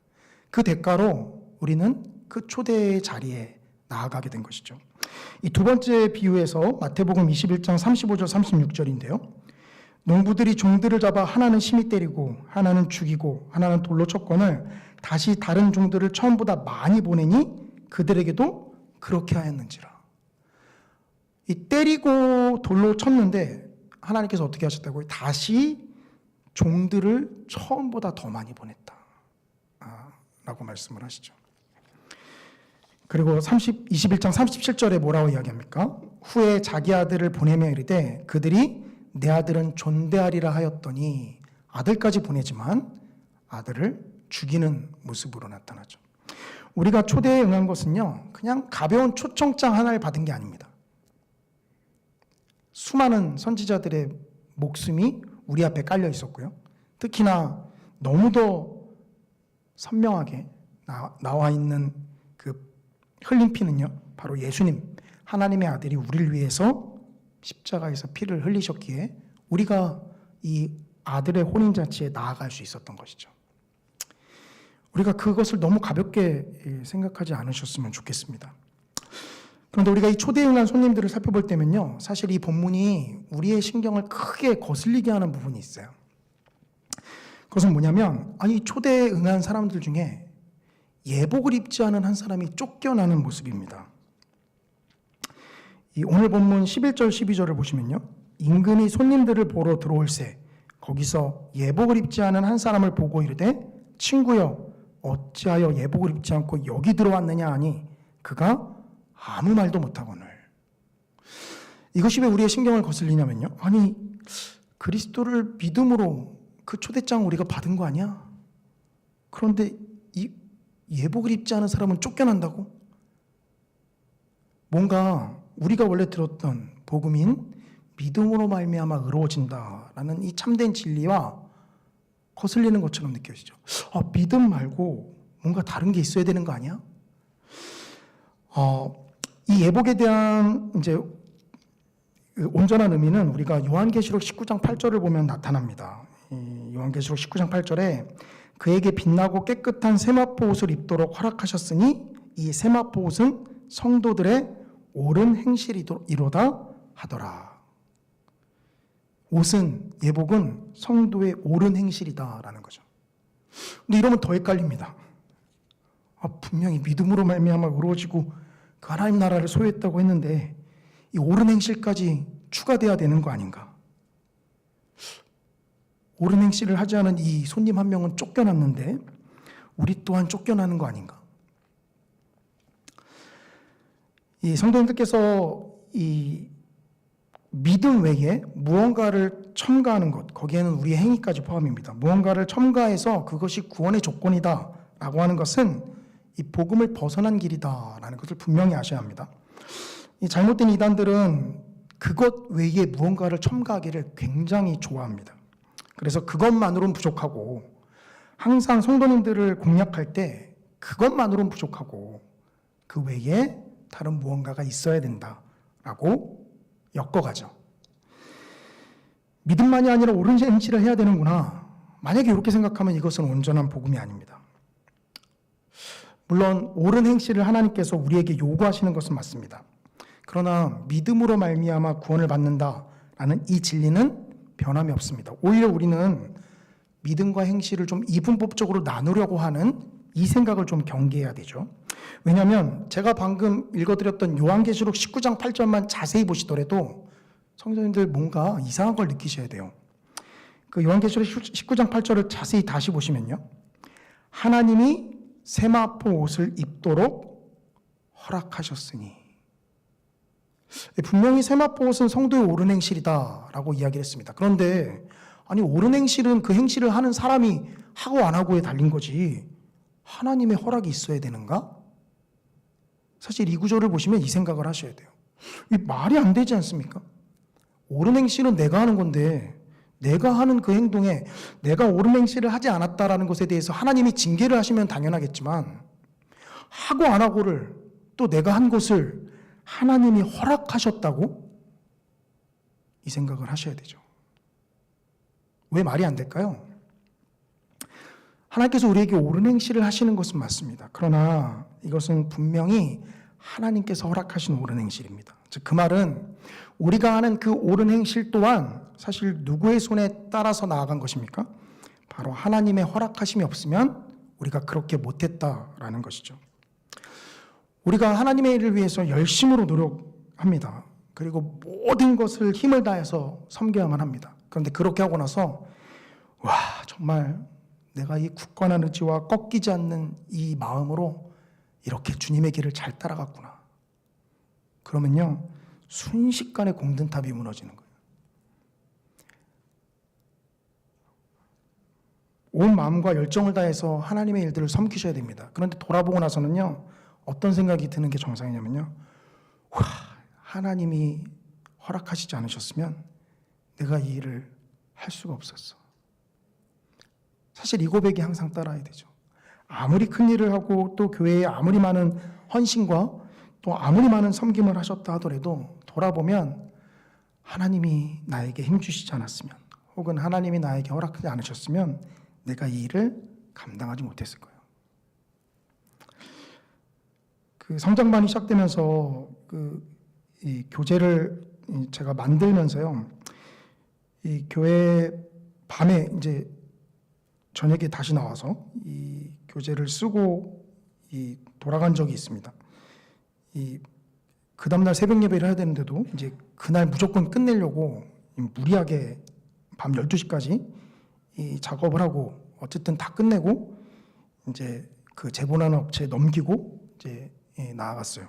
그 대가로 우리는 그 초대의 자리에 나아가게 된 것이죠. 이 두 번째 비유에서 마태복음 21장 35절 36절인데요. 농부들이 종들을 잡아 하나는 심히 때리고 하나는 죽이고 하나는 돌로 쳤거늘 다시 다른 종들을 처음보다 많이 보내니 그들에게도 그렇게 하였는지라. 이 때리고 돌로 쳤는데 하나님께서 어떻게 하셨다고요? 다시 종들을 처음보다 더 많이 보냈다 라고 말씀을 하시죠. 그리고 21장 37절에 뭐라고 이야기합니까? 후에 자기 아들을 보내며 이르되 그들이 내 아들은 존대하리라 하였더니 아들까지 보내지만 아들을 죽이는 모습으로 나타나죠. 우리가 초대에 응한 것은요, 그냥 가벼운 초청장 하나를 받은 게 아닙니다. 수많은 선지자들의 목숨이 우리 앞에 깔려 있었고요. 특히나 너무도 선명하게 나와 있는 그 흘린 피는요, 바로 예수님, 하나님의 아들이 우리를 위해서 십자가에서 피를 흘리셨기에 우리가 이 아들의 혼인잔치에 나아갈 수 있었던 것이죠. 우리가 그것을 너무 가볍게 생각하지 않으셨으면 좋겠습니다. 그런데 우리가 이 초대에 응한 손님들을 살펴볼 때면요, 사실 이 본문이 우리의 신경을 크게 거슬리게 하는 부분이 있어요. 그것은 뭐냐면, 아니 초대에 응한 사람들 중에 예복을 입지 않은 한 사람이 쫓겨나는 모습입니다. 이 오늘 본문 11절 12절을 보시면요. 임금이 손님들을 보러 들어올세 거기서 예복을 입지 않은 한 사람을 보고 이르되 친구여 어찌하여 예복을 입지 않고 여기 들어왔느냐 하니 그가 아무 말도 못하거늘. 이것이 왜 우리의 신경을 거슬리냐면요. 아니 그리스도를 믿음으로 그 초대장을 우리가 받은 거 아니야? 그런데 이 예복을 입지 않은 사람은 쫓겨난다고? 뭔가 우리가 원래 들었던 복음인 믿음으로 말미암아 의로워진다라는 이 참된 진리와 거슬리는 것처럼 느껴지죠. 믿음 말고 뭔가 다른 게 있어야 되는 거 아니야? 이 예복에 대한 이제 온전한 의미는 우리가 요한계시록 19장 8절을 보면 나타납니다. 요한계시록 19장 8절에 그에게 빛나고 깨끗한 세마포 옷을 입도록 허락하셨으니 이 세마포 옷은 성도들의 옳은 행실이로다 하더라. 옷은 예복은 성도의 옳은 행실이다라는 거죠. 근데 이러면 더 헷갈립니다. 분명히 믿음으로 말미암아 의로워지고 그 하나님 나라를 소유했다고 했는데 이 옳은 행실까지 추가돼야 되는 거 아닌가? 옳은 행실을 하지 않은 이 손님 한 명은 쫓겨났는데 우리 또한 쫓겨나는 거 아닌가? 이 성도님들께서 이 믿음 외에 무언가를 첨가하는 것, 거기에는 우리의 행위까지 포함입니다. 무언가를 첨가해서 그것이 구원의 조건이다라고 하는 것은 이 복음을 벗어난 길이다라는 것을 분명히 아셔야 합니다. 이 잘못된 이단들은 그것 외에 무언가를 첨가하기를 굉장히 좋아합니다. 그래서 그것만으로는 부족하고 항상 성도님들을 공략할 때 그것만으로는 부족하고 그 외에 다른 무언가가 있어야 된다라고 엮어가죠. 믿음만이 아니라 옳은 행실을 해야 되는구나. 만약에 이렇게 생각하면 이것은 온전한 복음이 아닙니다. 물론 옳은 행실을 하나님께서 우리에게 요구하시는 것은 맞습니다. 그러나 믿음으로 말미암아 구원을 받는다라는 이 진리는 변함이 없습니다. 오히려 우리는 믿음과 행실을 좀 이분법적으로 나누려고 하는 이 생각을 좀 경계해야 되죠. 왜냐하면 제가 방금 읽어드렸던 요한계시록 19장 8절만 자세히 보시더라도 성도님들 뭔가 이상한 걸 느끼셔야 돼요. 그 요한계시록 19장 8절을 자세히 다시 보시면요. 하나님이 세마포 옷을 입도록 허락하셨으니, 분명히 세마포 옷은 성도의 옳은 행실이다라고 이야기를 했습니다. 그런데 아니 옳은 행실은 그 행실을 하는 사람이 하고 안 하고에 달린 거지 하나님의 허락이 있어야 되는가? 사실 이 구절을 보시면 이 생각을 하셔야 돼요. 이 말이 안 되지 않습니까? 옳은 행실은 내가 하는 건데 내가 하는 그 행동에 내가 옳은 행실을 하지 않았다라는 것에 대해서 하나님이 징계를 하시면 당연하겠지만 하고 안 하고를 또 내가 한 것을 하나님이 허락하셨다고? 이 생각을 하셔야 되죠. 왜 말이 안 될까요? 하나님께서 우리에게 옳은 행실을 하시는 것은 맞습니다. 그러나 이것은 분명히 하나님께서 허락하신 옳은 행실입니다. 즉 그 말은 우리가 하는 그 옳은 행실 또한 사실 누구의 손에 따라서 나아간 것입니까? 바로 하나님의 허락하심이 없으면 우리가 그렇게 못했다라는 것이죠. 우리가 하나님의 일을 위해서 열심으로 노력합니다. 그리고 모든 것을 힘을 다해서 섬겨야만 합니다. 그런데 그렇게 하고 나서 와 정말 내가 이 굳건한 의지와 꺾이지 않는 이 마음으로 이렇게 주님의 길을 잘 따라갔구나. 그러면요 순식간에 공든탑이 무너지는 거예요. 온 마음과 열정을 다해서 하나님의 일들을 섬기셔야 됩니다. 그런데 돌아보고 나서는요 어떤 생각이 드는 게 정상이냐면요, 와 하나님이 허락하시지 않으셨으면 내가 이 일을 할 수가 없었어. 사실 이 고백이 항상 따라야 되죠. 아무리 큰 일을 하고 또 교회에 아무리 많은 헌신과 또 아무리 많은 섬김을 하셨다 하더라도 돌아보면 하나님이 나에게 힘주시지 않았으면 혹은 하나님이 나에게 허락하지 않으셨으면 내가 이 일을 감당하지 못했을 거예요. 그 성장반이 시작되면서 이 교재를 제가 만들면서요, 이 교회 밤에 이제 저녁에 다시 나와서 이 교재를 쓰고 이 돌아간 적이 있습니다. 이 그 다음날 새벽 예배를 해야 되는데도 이제 그날 무조건 끝내려고 무리하게 밤 12시까지 이 작업을 하고 어쨌든 다 끝내고 이제 그 제보하는 업체에 넘기고 이제 나아갔어요.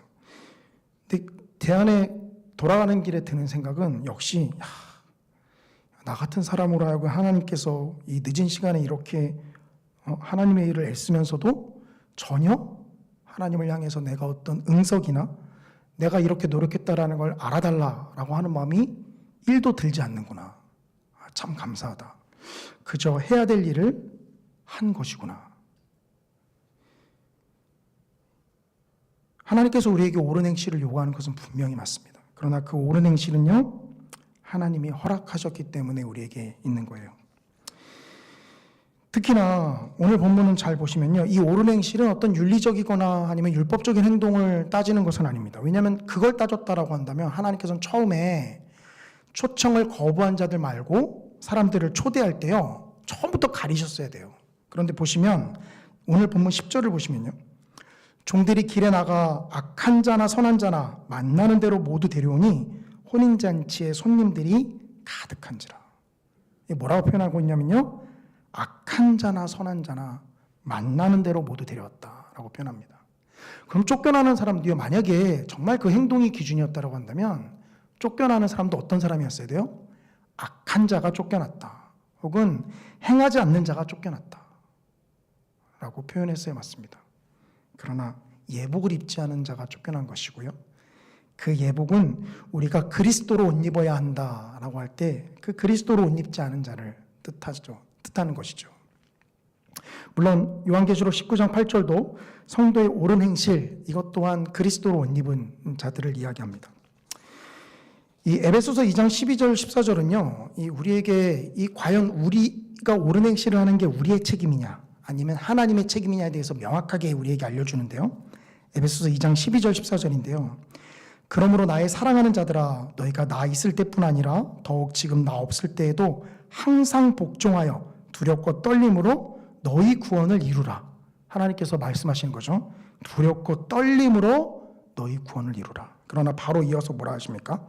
근데 대안에 돌아가는 길에 드는 생각은 역시 나 같은 사람으로 하여금 하나님께서 이 늦은 시간에 이렇게 하나님의 일을 애쓰면서도 전혀 하나님을 향해서 내가 어떤 응석이나 내가 이렇게 노력했다라는 걸 알아달라라고 하는 마음이 1도 들지 않는구나. 참 감사하다. 그저 해야 될 일을 한 것이구나. 하나님께서 우리에게 옳은 행실을 요구하는 것은 분명히 맞습니다. 그러나 그 옳은 행실은요, 하나님이 허락하셨기 때문에 우리에게 있는 거예요. 특히나 오늘 본문은 잘 보시면요, 이 옳은 행실은 어떤 윤리적이거나 아니면 율법적인 행동을 따지는 것은 아닙니다. 왜냐하면 그걸 따졌다라고 한다면 하나님께서는 처음에 초청을 거부한 자들 말고 사람들을 초대할 때요, 처음부터 가리셨어야 돼요. 그런데 보시면 오늘 본문 10절을 보시면요, 종들이 길에 나가 악한 자나 선한 자나 만나는 대로 모두 데려오니 혼인잔치에 손님들이 가득한지라. 이게 뭐라고 표현하고 있냐면요, 악한 자나 선한 자나 만나는 대로 모두 데려왔다라고 표현합니다. 그럼 쫓겨나는 사람도요, 만약에 정말 그 행동이 기준이었다고 한다면 쫓겨나는 사람도 어떤 사람이었어야 돼요? 악한 자가 쫓겨났다, 혹은 행하지 않는 자가 쫓겨났다 라고 표현했어야 맞습니다. 그러나 예복을 입지 않은 자가 쫓겨난 것이고요, 그 예복은 우리가 그리스도로 옷 입어야 한다라고 할 때 그 그리스도로 옷 입지 않은 자를 뜻하는 것이죠. 물론 요한계시록 19장 8절도 성도의 옳은 행실, 이것 또한 그리스도로 옷 입은 자들을 이야기합니다. 이 에베소서 2장 12절 14절은요, 이 우리에게 과연 우리가 옳은 행실을 하는 게 우리의 책임이냐 아니면 하나님의 책임이냐에 대해서 명확하게 우리에게 알려주는데요. 에베소서 2장 12절 14절인데요. 그러므로 나의 사랑하는 자들아, 너희가 나 있을 때뿐 아니라 더욱 지금 나 없을 때에도 항상 복종하여 두렵고 떨림으로 너희 구원을 이루라. 하나님께서 말씀하시는 거죠. 두렵고 떨림으로 너희 구원을 이루라. 그러나 바로 이어서 뭐라 하십니까?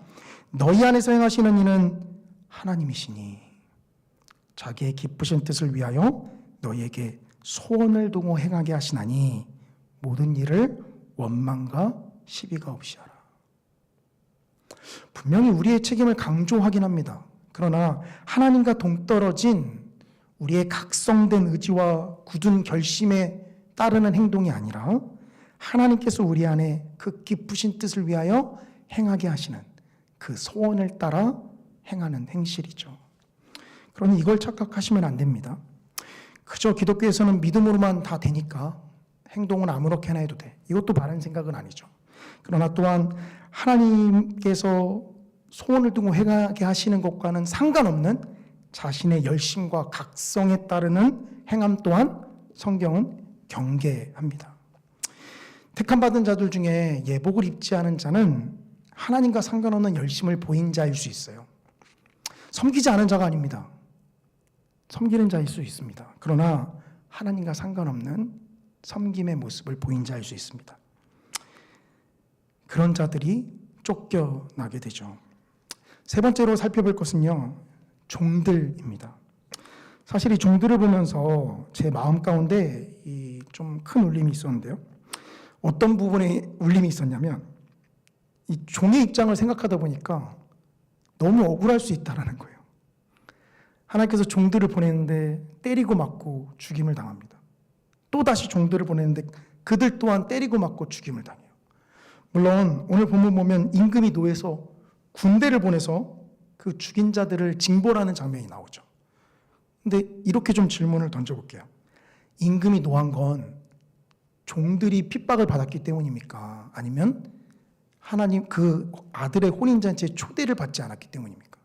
너희 안에서 행하시는 이는 하나님이시니 자기의 기쁘신 뜻을 위하여 너희에게 소원을 두고 행하게 하시나니 모든 일을 원망과 시비가 없이 하라. 분명히 우리의 책임을 강조하긴 합니다. 그러나 하나님과 동떨어진 우리의 각성된 의지와 굳은 결심에 따르는 행동이 아니라 하나님께서 우리 안에 그 기쁘신 뜻을 위하여 행하게 하시는 그 소원을 따라 행하는 행실이죠. 그러니 이걸 착각하시면 안 됩니다. 그저 기독교에서는 믿음으로만 다 되니까 행동은 아무렇게나 해도 돼, 이것도 바른 생각은 아니죠. 그러나 또한 하나님께서 소원을 두고 행하게 하시는 것과는 상관없는 자신의 열심과 각성에 따르는 행함 또한 성경은 경계합니다. 택함받은 자들 중에 예복을 입지 않은 자는 하나님과 상관없는 열심을 보인 자일 수 있어요. 섬기지 않은 자가 아닙니다. 섬기는 자일 수 있습니다. 그러나 하나님과 상관없는 섬김의 모습을 보인 자일 수 있습니다. 그런 자들이 쫓겨나게 되죠. 세 번째로 살펴볼 것은요, 종들입니다. 사실 이 종들을 보면서 제 마음 가운데 좀 큰 울림이 있었는데요. 어떤 부분에 울림이 있었냐면, 이 종의 입장을 생각하다 보니까 너무 억울할 수 있다는 거예요. 하나님께서 종들을 보내는데 때리고 맞고 죽임을 당합니다. 또다시 종들을 보내는데 그들 또한 때리고 맞고 죽임을 당해요. 물론 오늘 본문 보면 임금이 노해서 군대를 보내서 그 죽인 자들을 징벌하는 장면이 나오죠. 근데 이렇게 좀 질문을 던져볼게요. 임금이 노한 건 종들이 핍박을 받았기 때문입니까? 아니면 하나님 그 아들의 혼인잔치에 초대를 받지 않았기 때문입니까?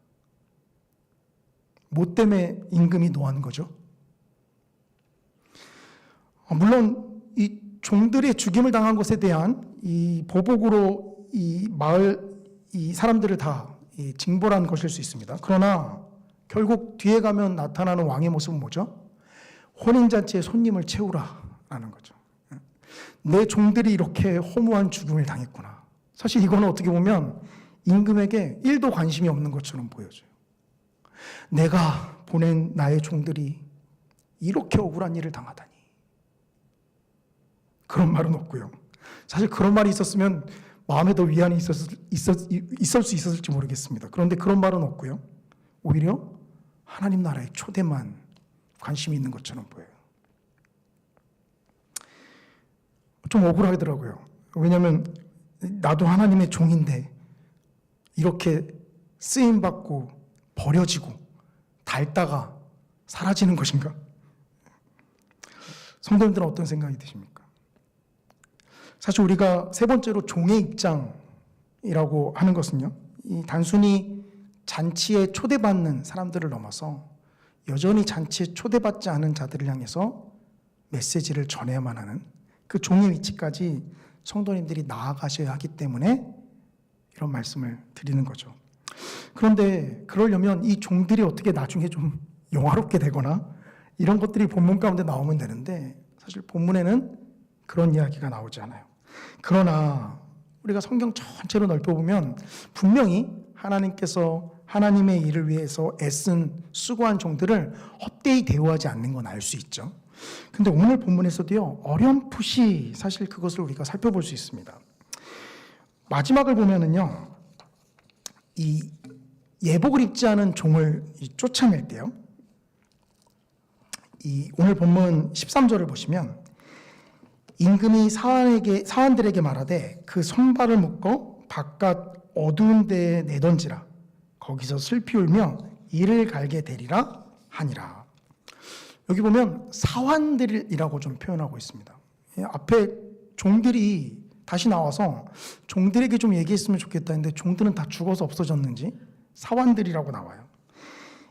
뭐 때문에 임금이 노한 거죠? 물론 이 종들의 죽임을 당한 것에 대한 이 보복으로 이 마을 이 사람들을 다 징벌한 것일 수 있습니다. 그러나 결국 뒤에 가면 나타나는 왕의 모습은 뭐죠? 혼인잔치에 손님을 채우라라는 거죠. 내 종들이 이렇게 허무한 죽음을 당했구나. 사실 이거는 어떻게 보면 임금에게 1도 관심이 없는 것처럼 보여져요. 내가 보낸 나의 종들이 이렇게 억울한 일을 당하다니. 그런 말은 없고요. 사실 그런 말이 있었으면 마음에 더 위안이 있을 수 있었을지 모르겠습니다. 그런데 그런 말은 없고요. 오히려 하나님 나라의 초대만 관심이 있는 것처럼 보여요. 좀 억울하더라고요. 왜냐하면 나도 하나님의 종인데 이렇게 쓰임받고 버려지고 닳다가 사라지는 것인가? 성도님들은 어떤 생각이 드십니까? 사실 우리가 세 번째로 종의 입장이라고 하는 것은요, 이 단순히 잔치에 초대받는 사람들을 넘어서 여전히 잔치에 초대받지 않은 자들을 향해서 메시지를 전해야만 하는 그 종의 위치까지 성도님들이 나아가셔야 하기 때문에 이런 말씀을 드리는 거죠. 그런데 그러려면 이 종들이 어떻게 나중에 좀 영화롭게 되거나 이런 것들이 본문 가운데 나오면 되는데 사실 본문에는 그런 이야기가 나오지 않아요. 그러나 우리가 성경 전체로 넓혀보면 분명히 하나님께서 하나님의 일을 위해서 애쓴 수고한 종들을 헛되이 대우하지 않는 건 알 수 있죠. 근데 오늘 본문에서도요, 어렴풋이 사실 그것을 우리가 살펴볼 수 있습니다. 마지막을 보면은요, 이 예복을 입지 않은 종을 쫓아낼 때요, 이 오늘 본문 13절을 보시면 임금이 사환들에게 말하되 그 손발을 묶어 바깥 어두운 데에 내던지라. 거기서 슬피 울며 이를 갈게 되리라 하니라. 여기 보면 사환들이라고 좀 표현하고 있습니다. 앞에 종들이 다시 나와서 종들에게 좀 얘기했으면 좋겠다 했는데 종들은 다 죽어서 없어졌는지 사환들이라고 나와요.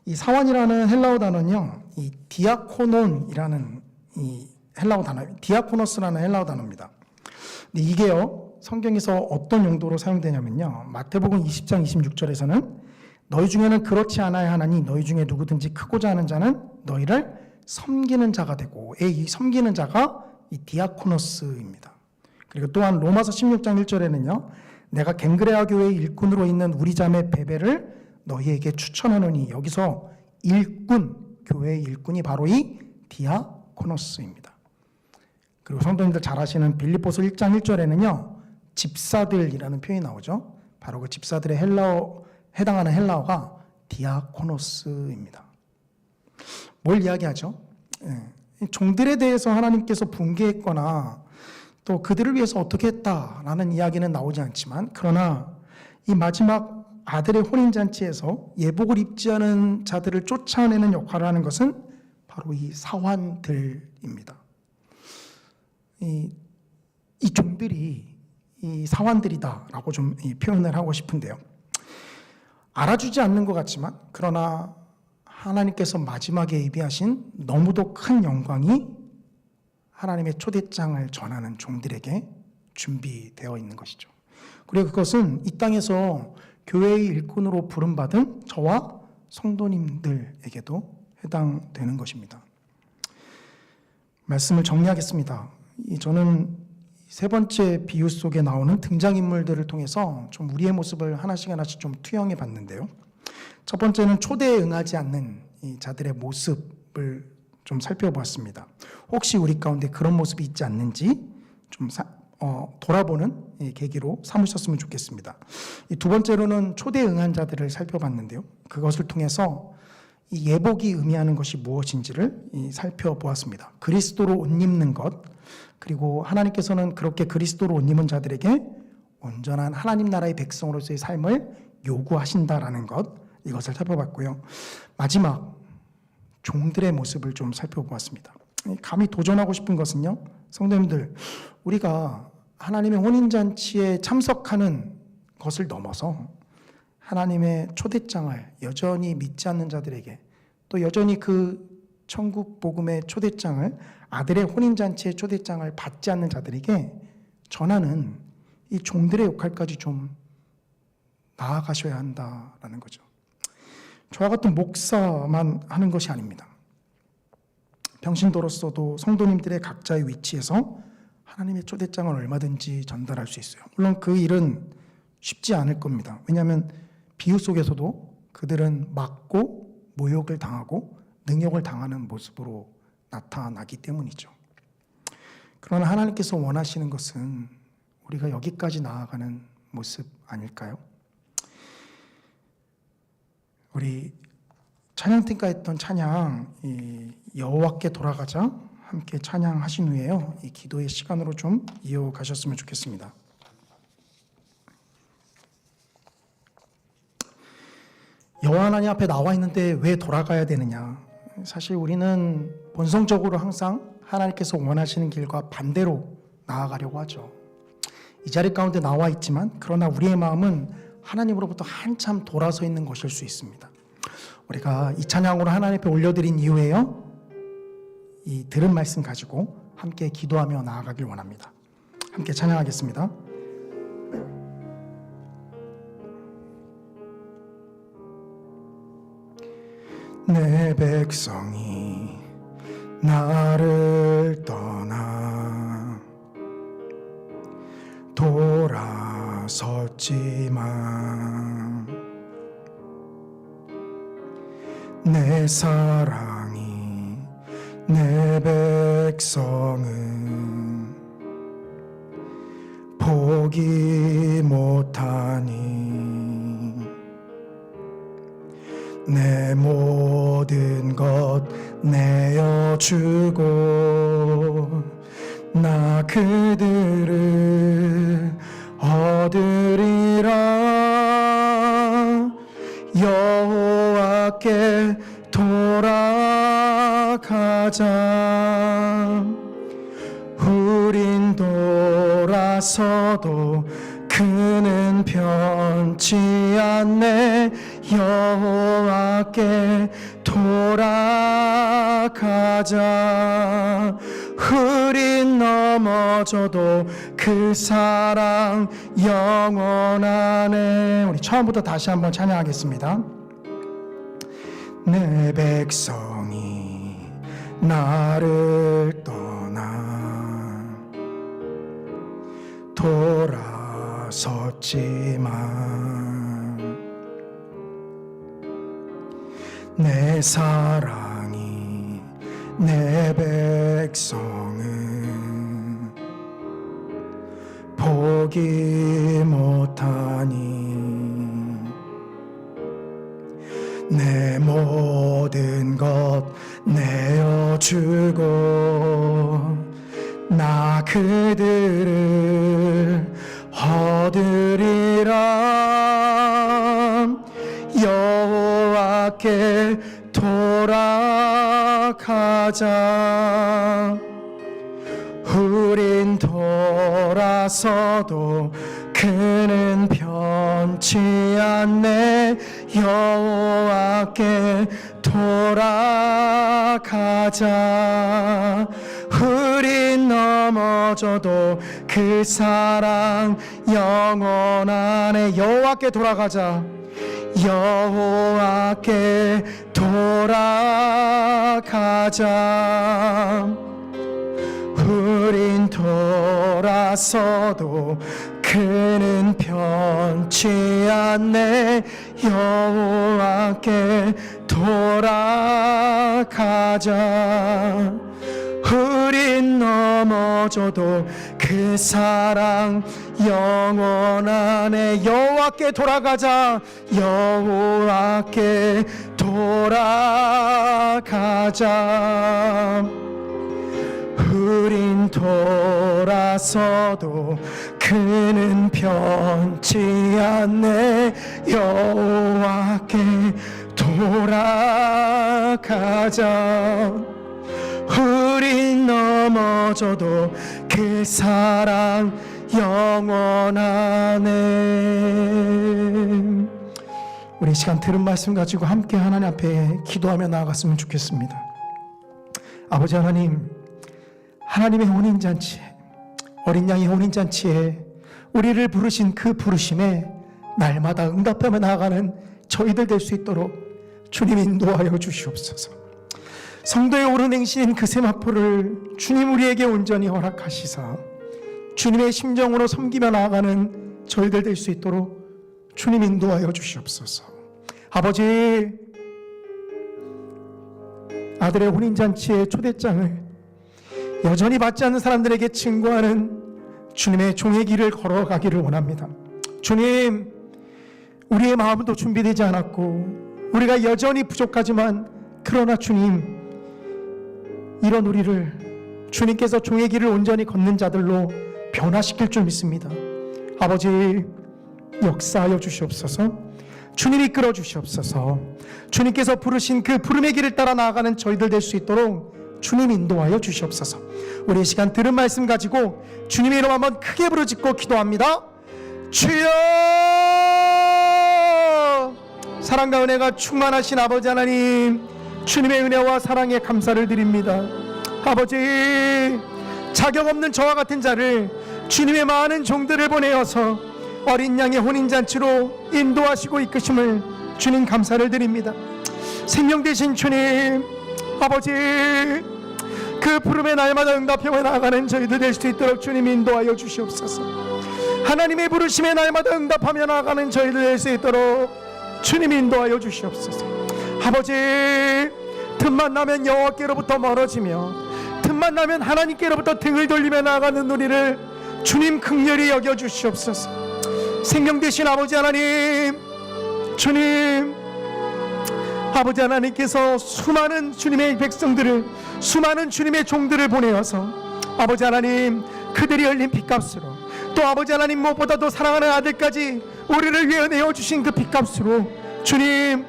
이 사환이라는 헬라어 단어는요, 이 디아코논이라는 이 헬라어 단어, 디아코노스라는 헬라어 단어입니다. 근데 이게요, 성경에서 어떤 용도로 사용되냐면요, 마태복음 20장 26절에서는 너희 중에는 그렇지 않아야 하나니 너희 중에 누구든지 크고자 하는 자는 너희를 섬기는 자가 되고, 이 섬기는 자가 이 디아코노스입니다. 그리고 또한 로마서 16장 1절에는요, 내가 갱그레아 교회의 일꾼으로 있는 우리 자매 베베를 너희에게 추천하노니, 여기서 일꾼, 교회의 일꾼이 바로 이 디아코노스입니다. 그리고 성도님들 잘 아시는 빌립보서 1장 1절에는요, 집사들이라는 표현이 나오죠. 바로 그 집사들의 해당하는 헬라어가 디아코노스입니다. 뭘 이야기하죠? 종들에 대해서 하나님께서 붕괴했거나 또 그들을 위해서 어떻게 했다라는 이야기는 나오지 않지만, 그러나 이 마지막 아들의 혼인잔치에서 예복을 입지 않은 자들을 쫓아내는 역할을 하는 것은 바로 이 사환들입니다. 이 종들이 이 사환들이다라고 좀 표현을 하고 싶은데요. 알아주지 않는 것 같지만, 그러나 하나님께서 마지막에 예비하신 너무도 큰 영광이 하나님의 초대장을 전하는 종들에게 준비되어 있는 것이죠. 그리고 그것은 이 땅에서 교회의 일꾼으로 부름받은 저와 성도님들에게도 해당되는 것입니다. 말씀을 정리하겠습니다. 저는 세 번째 비유 속에 나오는 등장인물들을 통해서 좀 우리의 모습을 하나씩 좀 투영해 봤는데요. 첫 번째는 초대에 응하지 않는 이 자들의 모습을 좀 살펴보았습니다. 혹시 우리 가운데 그런 모습이 있지 않는지 좀 돌아보는 계기로 삼으셨으면 좋겠습니다. 두 번째로는 초대에 응한 자들을 살펴봤는데요. 그것을 통해서 이 예복이 의미하는 것이 무엇인지를 살펴보았습니다. 그리스도로 옷 입는 것, 그리고 하나님께서는 그렇게 그리스도로 옷 입은 자들에게 온전한 하나님 나라의 백성으로서의 삶을 요구하신다라는 것, 이것을 살펴봤고요. 마지막 종들의 모습을 좀 살펴보았습니다. 감히 도전하고 싶은 것은요, 성도님들, 우리가 하나님의 혼인잔치에 참석하는 것을 넘어서 하나님의 초대장을 여전히 믿지 않는 자들에게, 또 여전히 그 천국 복음의 초대장을, 아들의 혼인잔치의 초대장을 받지 않는 자들에게 전하는 이 종들의 역할까지 좀 나아가셔야 한다라는 거죠. 저와 같은 목사만 하는 것이 아닙니다. 평신도로서도 성도님들의 각자의 위치에서 하나님의 초대장을 얼마든지 전달할 수 있어요. 물론 그 일은 쉽지 않을 겁니다. 왜냐하면 비유 속에서도 그들은 맞고 모욕을 당하고 능욕을 당하는 모습으로 나타나기 때문이죠. 그러나 하나님께서 원하시는 것은 우리가 여기까지 나아가는 모습 아닐까요? 우리 찬양팀과 했던 찬양 여호와께 돌아가자 함께 찬양하신 후에요, 이 기도의 시간으로 좀 이어가셨으면 좋겠습니다. 여호와 하나님 앞에 나와 있는데 왜 돌아가야 되느냐? 사실 우리는 본성적으로 항상 하나님께서 원하시는 길과 반대로 나아가려고 하죠. 이 자리 가운데 나와 있지만 그러나 우리의 마음은 하나님으로부터 한참 돌아서 있는 것일 수 있습니다. 우리가 이 찬양으로 하나님 앞에 올려드린 이후에요, 이 들은 말씀 가지고 함께 기도하며 나아가길 원합니다. 함께 찬양하겠습니다. 내 백성이 나를 떠나 돌아섰지만 내 사랑이 내 백성은 포기 못하니 내 모든 것 내어주고 나 그들을 얻으리라. 여호와께 돌아가자. 우린 돌아서도 그는 변치 않네. 여호와께 돌아가자. 우린 넘어져도 그 사랑 영원하네. 우리 처음부터 다시 한번 찬양하겠습니다. 내 백성이 나를 떠나 돌아섰지만 내 사랑이 내 백성은 포기 못하니 내 모든 것 내어주고 나 그들을 얻으리라. 여호와께 돌아가자. 우린 돌아서도 그는 변치 않네. 여호와께 돌아가자. 우린 넘어져도 그 사랑 영원하네. 여호와께 돌아가자. 여호와께 돌아가자. 우린 돌아서도 그는 변치 않네. 여호와께 돌아가자. 우린 넘어져도 그 사랑 영원하네. 여호와께 돌아가자. 여호와께 돌아가자. 우린 돌아서도 그는 변치 않네. 여호와께 돌아가자. 우린 넘어져도 그 사랑 영원하네. 우리 시간 들은 말씀 가지고 함께 하나님 앞에 기도하며 나아갔으면 좋겠습니다. 아버지 하나님, 하나님의 혼인잔치에, 어린 양의 혼인잔치에 우리를 부르신 그 부르심에 날마다 응답하며 나아가는 저희들 될 수 있도록 주님 인도하여 주시옵소서. 성도의 옳은 행실인 그 세마포를 주님 우리에게 온전히 허락하시사 주님의 심정으로 섬기며 나아가는 저희들 될 수 있도록 주님 인도하여 주시옵소서. 아버지, 아들의 혼인잔치의 초대장을 여전히 받지 않는 사람들에게 증거하는 주님의 종의 길을 걸어가기를 원합니다. 주님, 우리의 마음도 준비되지 않았고 우리가 여전히 부족하지만, 그러나 주님, 이런 우리를 주님께서 종의 길을 온전히 걷는 자들로 변화시킬 줄 믿습니다. 아버지, 역사하여 주시옵소서. 주님 이끌어 주시옵소서. 주님께서 부르신 그 부름의 길을 따라 나아가는 저희들 될 수 있도록 주님 인도하여 주시옵소서. 우리 이 시간 들은 말씀 가지고 주님의 이름 한번 크게 부르짖고 기도합니다. 주여! 사랑과 은혜가 충만하신 아버지 하나님, 주님의 은혜와 사랑에 감사를 드립니다. 아버지, 자격 없는 저와 같은 자를 주님의 많은 종들을 보내어서 어린 양의 혼인잔치로 인도하시고 이끄심을 주님 감사를 드립니다. 생명 되신 주님, 아버지, 그 부름에 날마다 응답하며 나아가는 저희들 될 수 있도록 주님 인도하여 주시옵소서. 하나님의 부르심에 날마다 응답하며 나아가는 저희들 될 수 있도록 주님 인도하여 주시옵소서. 아버지, 틈만 나면 여호와께로부터 멀어지며 틈만 나면 하나님께로부터 등을 돌리며 나아가는 우리를 주님 긍휼히 여겨 주시옵소서. 생명 되신 아버지 하나님, 주님, 아버지 하나님께서 수많은 주님의 백성들을, 수많은 주님의 종들을 보내어서 아버지 하나님, 그들이 흘린 핏값으로, 또 아버지 하나님 무엇보다도 사랑하는 아들까지 우리를 위해 내어주신 그 핏값으로 주님,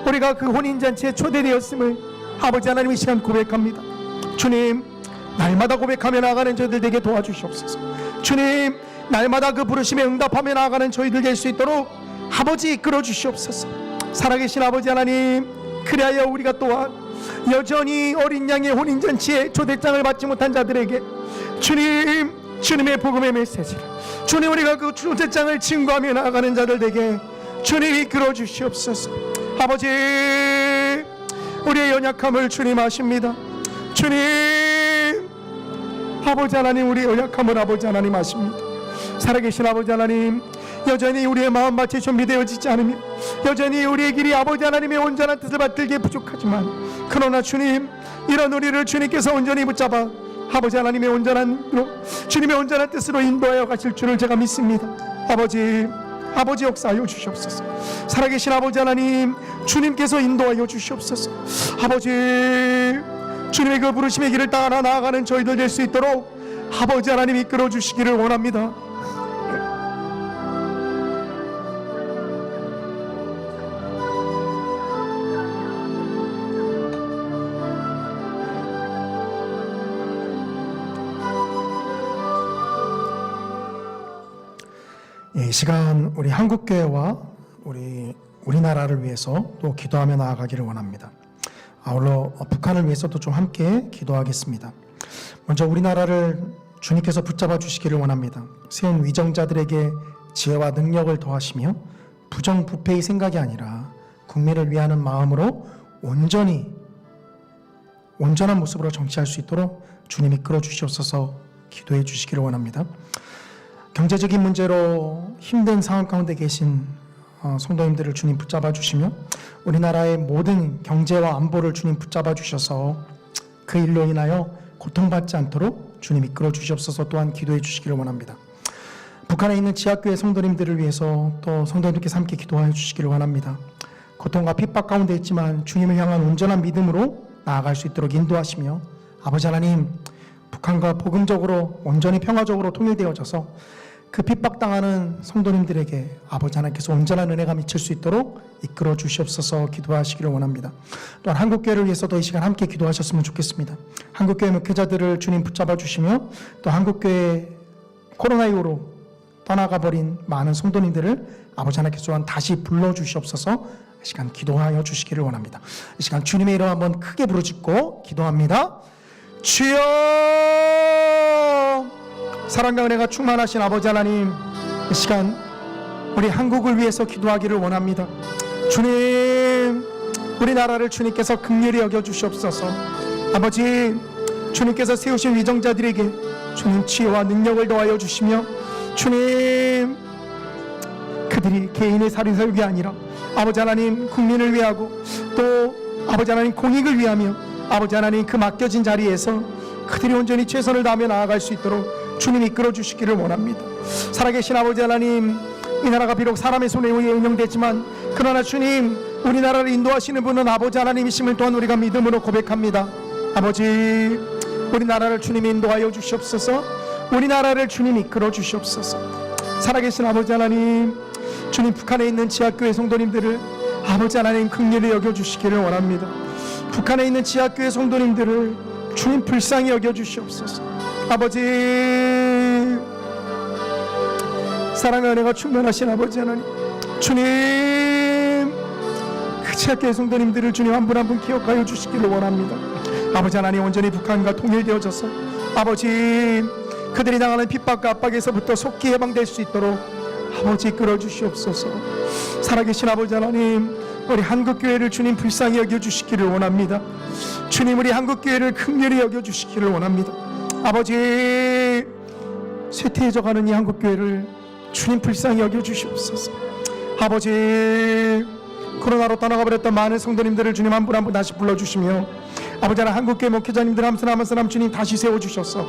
우리가 그 혼인잔치에 초대되었음을 아버지 하나님 이 시간 고백합니다. 주님, 날마다 고백하며 나아가는 저희들 되게 도와주시옵소서. 주님, 날마다 그 부르심에 응답하며 나아가는 저희들 될 수 있도록 아버지 이끌어 주시옵소서. 살아계신 아버지 하나님, 그리하여 우리가 또한 여전히 어린 양의 혼인잔치에 초대장을 받지 못한 자들에게 주님, 주님의 복음의 메시지를, 주님, 우리가 그 초대장을 증거하며 나아가는 자들 되게 주님 이끌어 주시옵소서. 아버지, 우리의 연약함을 주님 아십니다. 주님, 아버지 하나님, 우리의 연약함을 아버지 하나님 아십니다. 살아계신 아버지 하나님, 여전히 우리의 마음밭이 준비되어지지 않으며 여전히 우리의 길이 아버지 하나님의 온전한 뜻을 받들기에 부족하지만, 그러나 주님, 이런 우리를 주님께서 온전히 붙잡아 아버지 하나님의 온전한 주님의 온전한 뜻으로 인도하여 가실 줄을 제가 믿습니다. 아버지 역사하여 주시옵소서. 살아계신 아버지 하나님, 주님께서 인도하여 주시옵소서. 아버지, 주님의 그 부르심의 길을 따라 나아가는 저희들 될 수 있도록 아버지 하나님 이끌어 주시기를 원합니다. 이 시간 우리 한국교회와 우리나라를 위해서 또 기도하며 나아가기를 원합니다. 아울러 북한을 위해서도 좀 함께 기도하겠습니다. 먼저 우리나라를 주님께서 붙잡아 주시기를 원합니다. 세운 위정자들에게 지혜와 능력을 더하시며 부정부패의 생각이 아니라 국민을 위하는 마음으로 온전한 모습으로 정치할 수 있도록 주님이 이끌어 주시옵소서. 기도해 주시기를 원합니다. 경제적인 문제로 힘든 상황 가운데 계신 성도님들을 주님 붙잡아 주시며 우리나라의 모든 경제와 안보를 주님 붙잡아 주셔서 그 일로 인하여 고통받지 않도록 주님 이끌어 주시옵소서. 또한 기도해 주시기를 원합니다. 북한에 있는 지하교회 성도님들을 위해서 또 성도님들께서 함께 기도하여 주시기를 원합니다. 고통과 핍박 가운데 있지만 주님을 향한 온전한 믿음으로 나아갈 수 있도록 인도하시며 아버지 하나님, 북한과 복음적으로 온전히 평화적으로 통일되어져서 그 핍박당하는 성도님들에게 아버지 하나님께서 온전한 은혜가 미칠 수 있도록 이끌어 주시옵소서. 기도하시기를 원합니다. 또한 한국교회를 위해서도 이 시간 함께 기도하셨으면 좋겠습니다. 한국교회 목회자들을 주님 붙잡아 주시며 또 한국교회 코로나19로 떠나가 버린 많은 성도님들을 아버지 하나님께서 또한 다시 불러주시옵소서. 이 시간 기도하여 주시기를 원합니다. 이 시간 주님의 이름 한번 크게 부르짖고 기도합니다. 주여! 사랑과 은혜가 충만하신 아버지 하나님, 이 시간 우리 한국을 위해서 기도하기를 원합니다. 주님, 우리나라를 주님께서 긍휼히 여겨 주시옵소서. 아버지, 주님께서 세우신 위정자들에게 주님 지혜와 능력을 더하여 주시며 주님, 그들이 개인의 살인사육이 아니라 아버지 하나님 국민을 위하고 또 아버지 하나님 공익을 위하며 아버지 하나님 그 맡겨진 자리에서 그들이 온전히 최선을 다하며 나아갈 수 있도록 주님 이끌어 주시기를 원합니다. 살아계신 아버지 하나님, 이 나라가 비록 사람의 손에 의해 운영되지만 그러나 주님, 우리나라를 인도하시는 분은 아버지 하나님이심을 또한 우리가 믿음으로 고백합니다. 아버지, 우리나라를 주님 인도하여 주시옵소서. 우리나라를 주님 이끌어 주시옵소서. 살아계신 아버지 하나님, 주님 북한에 있는 지하교회 성도님들을 아버지 하나님 긍휼히 여겨주시기를 원합니다. 북한에 있는 지하교회 성도님들을 주님 불쌍히 여겨주시옵소서. 아버지, 사랑의 은혜가 충만하신 아버지 하나님, 주님 그 지하교회 성도님들을 주님 한 분 한 분 기억하여 주시기를 원합니다. 아버지 하나님, 온전히 북한과 통일되어져서 아버지 그들이 당하는 핍박과 압박에서부터 속히 해방될 수 있도록 아버지 이끌어 주시옵소서. 살아계신 아버지 하나님, 우리 한국교회를 주님 불쌍히 여겨주시기를 원합니다. 주님, 우리 한국교회를 긍휼히 여겨주시기를 원합니다. 아버지, 쇠퇴해져가는 이 한국교회를 주님 불쌍히 여겨주시옵소서. 아버지, 코로나로 떠나가버렸던 많은 성도님들을 주님 한 분 한 분 다시 불러주시며 아버지 하나님, 한국교회 목회자님들 한 사람 한 사람 주님 다시 세워주셔서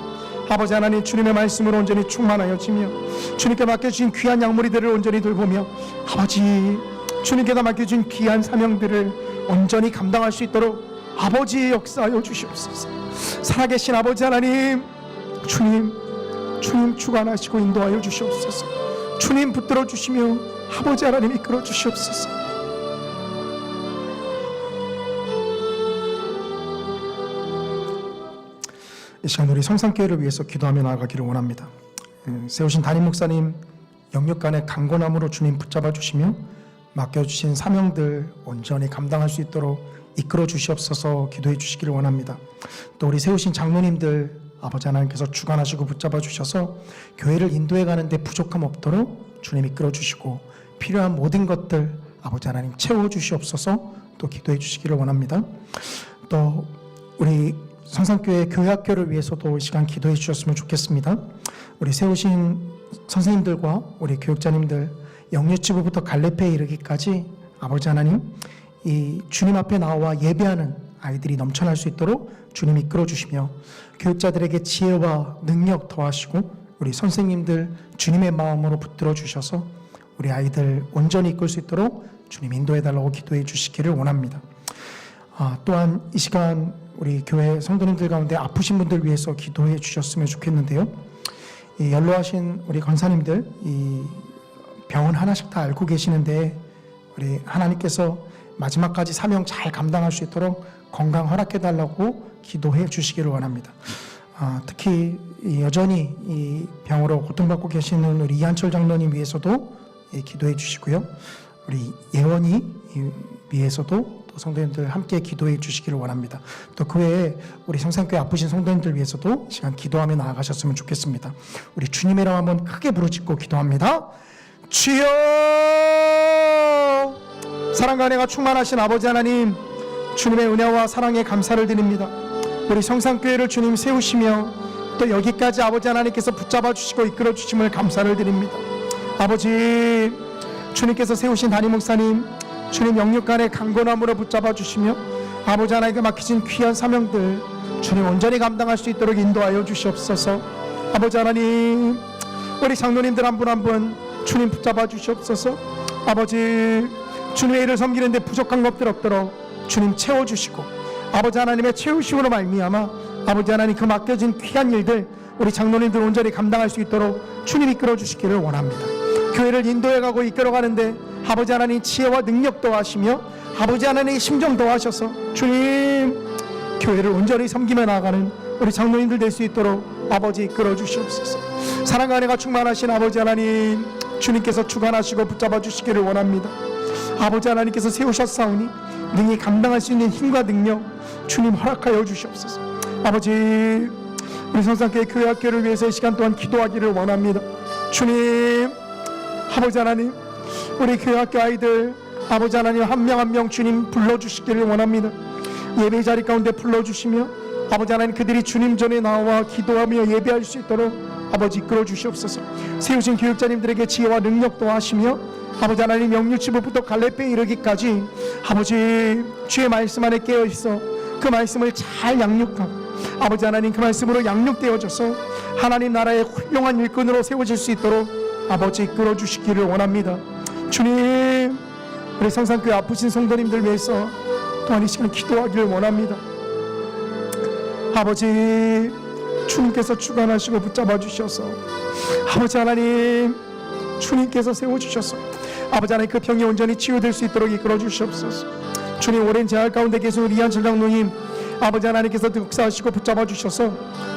아버지 하나님, 주님의 말씀으로 온전히 충만하여지며 주님께 맡겨주신 귀한 양무리들을 온전히 돌보며 아버지, 주님께다 맡겨준 귀한 사명들을 온전히 감당할 수 있도록 아버지 역사하여 주시옵소서. 살아계신 아버지 하나님, 주님 주관하시고 인도하여 주시옵소서. 주님 붙들어 주시며 아버지 하나님 이끌어 주시옵소서. 이 시간 우리 성산교회를 위해서 기도하며 나아가기를 원합니다. 세우신 담임 목사님 영육간의 강건함으로 주님 붙잡아 주시며 맡겨주신 사명들 온전히 감당할 수 있도록 이끌어 주시옵소서 기도해 주시기를 원합니다. 또 우리 세우신 장로님들 아버지 하나님께서 주관하시고 붙잡아 주셔서 교회를 인도해 가는데 부족함 없도록 주님 이끌어 주시고 필요한 모든 것들 아버지 하나님 채워 주시옵소서 또 기도해 주시기를 원합니다. 또 우리 성산교회 교회학교를 위해서도 이 시간 기도해 주셨으면 좋겠습니다. 우리 세우신 선생님들과 우리 교육자님들 영유치부부터 갈래페에 이르기까지 아버지 하나님 이 주님 앞에 나와 예배하는 아이들이 넘쳐날 수 있도록 주님 이끌어 주시며 교육자들에게 지혜와 능력 더하시고 우리 선생님들 주님의 마음으로 붙들어 주셔서 우리 아이들 온전히 이끌 수 있도록 주님 인도해 달라고 기도해 주시기를 원합니다. 또한 이 시간 우리 교회 성도님들 가운데 아프신 분들 위해서 기도해 주셨으면 좋겠는데요. 이 연로하신 우리 권사님들 이 병원 하나씩 다 앓고 계시는데 우리 하나님께서 마지막까지 사명 잘 감당할 수 있도록 건강 허락해 달라고 기도해 주시기를 원합니다. 특히 여전히 이 병으로 고통받고 계시는 우리 이한철 장로님 위해서도 기도해 주시고요. 우리 예원이 위해서도 또 성도님들 함께 기도해 주시기를 원합니다. 또 그 외에 우리 성산교회 아프신 성도님들 위해서도 시간 기도하며 나아가셨으면 좋겠습니다. 우리 주님의 이름 한번 크게 부르짖고 기도합니다. 주여, 사랑과 은혜가 충만하신 아버지 하나님, 주님의 은혜와 사랑에 감사를 드립니다. 우리 성산교회를 주님 세우시며 또 여기까지 아버지 하나님께서 붙잡아 주시고 이끌어 주심을 감사를 드립니다. 아버지, 주님께서 세우신 담임 목사님 주님 영육간의 강건함으로 붙잡아 주시며 아버지 하나님께 맡기신 귀한 사명들 주님 온전히 감당할 수 있도록 인도하여 주시옵소서. 아버지 하나님, 우리 장로님들 한 분 한 분 주님 붙잡아 주시옵소서. 아버지, 주님의 일을 섬기는데 부족한 것들 없도록 주님 채워주시고 아버지 하나님의 채우심으로 말미암아 아버지 하나님 그 맡겨진 귀한 일들 우리 장로님들 온전히 감당할 수 있도록 주님 이끌어 주시기를 원합니다. 교회를 인도해가고 이끌어가는데 아버지 하나님 지혜와 능력 더하시며 아버지 하나님의 심정 더하셔서 주님 교회를 온전히 섬기며 나아가는 우리 장로님들 될 수 있도록 아버지 이끌어 주시옵소서. 사랑과 은혜가 충만하신 아버지 하나님, 주님께서 주관하시고 붙잡아 주시기를 원합니다. 아버지 하나님께서 세우셨사오니 능히 감당할 수 있는 힘과 능력 주님 허락하여 주시옵소서. 아버지, 우리 성산교회 교회학교를 위해서 이 시간 동안 기도하기를 원합니다. 주님, 아버지 하나님, 우리 교회학교 아이들 아버지 하나님 한 명 한 명 주님 불러주시기를 원합니다. 예배 자리 가운데 불러주시며 아버지 하나님 그들이 주님 전에 나와 기도하며 예배할 수 있도록 아버지 이끌어 주시옵소서. 세우신 교육자님들에게 지혜와 능력 도하시며 아버지 하나님 영유치부부터 갈렙배에 이르기까지 아버지 주의 말씀 안에 깨어 있어 그 말씀을 잘 양육하고 아버지 하나님 그 말씀으로 양육되어져서 하나님 나라의 훌륭한 일꾼으로 세워질 수 있도록 아버지 이끌어 주시기를 원합니다. 주님, 우리 성산교회 아프신 성도님들 위해서 또한 이 시간 기도하기를 원합니다. 아버지, 주님께서 주관하시고 붙잡아 주셔서 아버지 하나님 주님께서 세워주셔서 아버지 하나님 그 병이 온전히 치유될 수 있도록 이끌어 주시옵소서. 주님, 오랜 재활 가운데 계신 우리 이한철 장로님 아버지 하나님께서 역사하시고 붙잡아 주셔서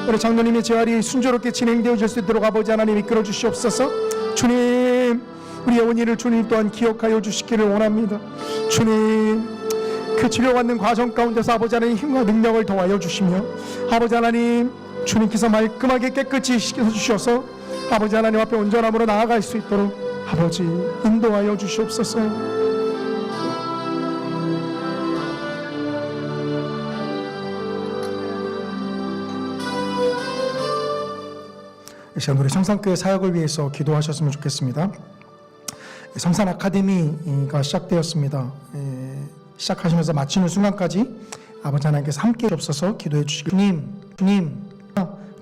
우리 장로님의 재활이 순조롭게 진행되어질 수 있도록 아버지 하나님 이끌어 주시옵소서. 주님, 우리의 원인을 주님 또한 기억하여 주시기를 원합니다. 주님, 그 치료받는 과정 가운데서 아버지 하나님 힘과 능력을 더하여 주시며 아버지 하나님 주님께서 말끔하게 깨끗이 씻겨 주셔서 아버지 하나님 앞에 온전함으로 나아갈 수 있도록 아버지 인도하여 주시옵소서. 이 시간 우리 성산교회 사역을 위해서 기도하셨으면 좋겠습니다. 성산 아카데미가 시작되었습니다. 시작하시면서 마치는 순간까지 아버지 하나님께서 함께 없어서 기도해 주시고 주님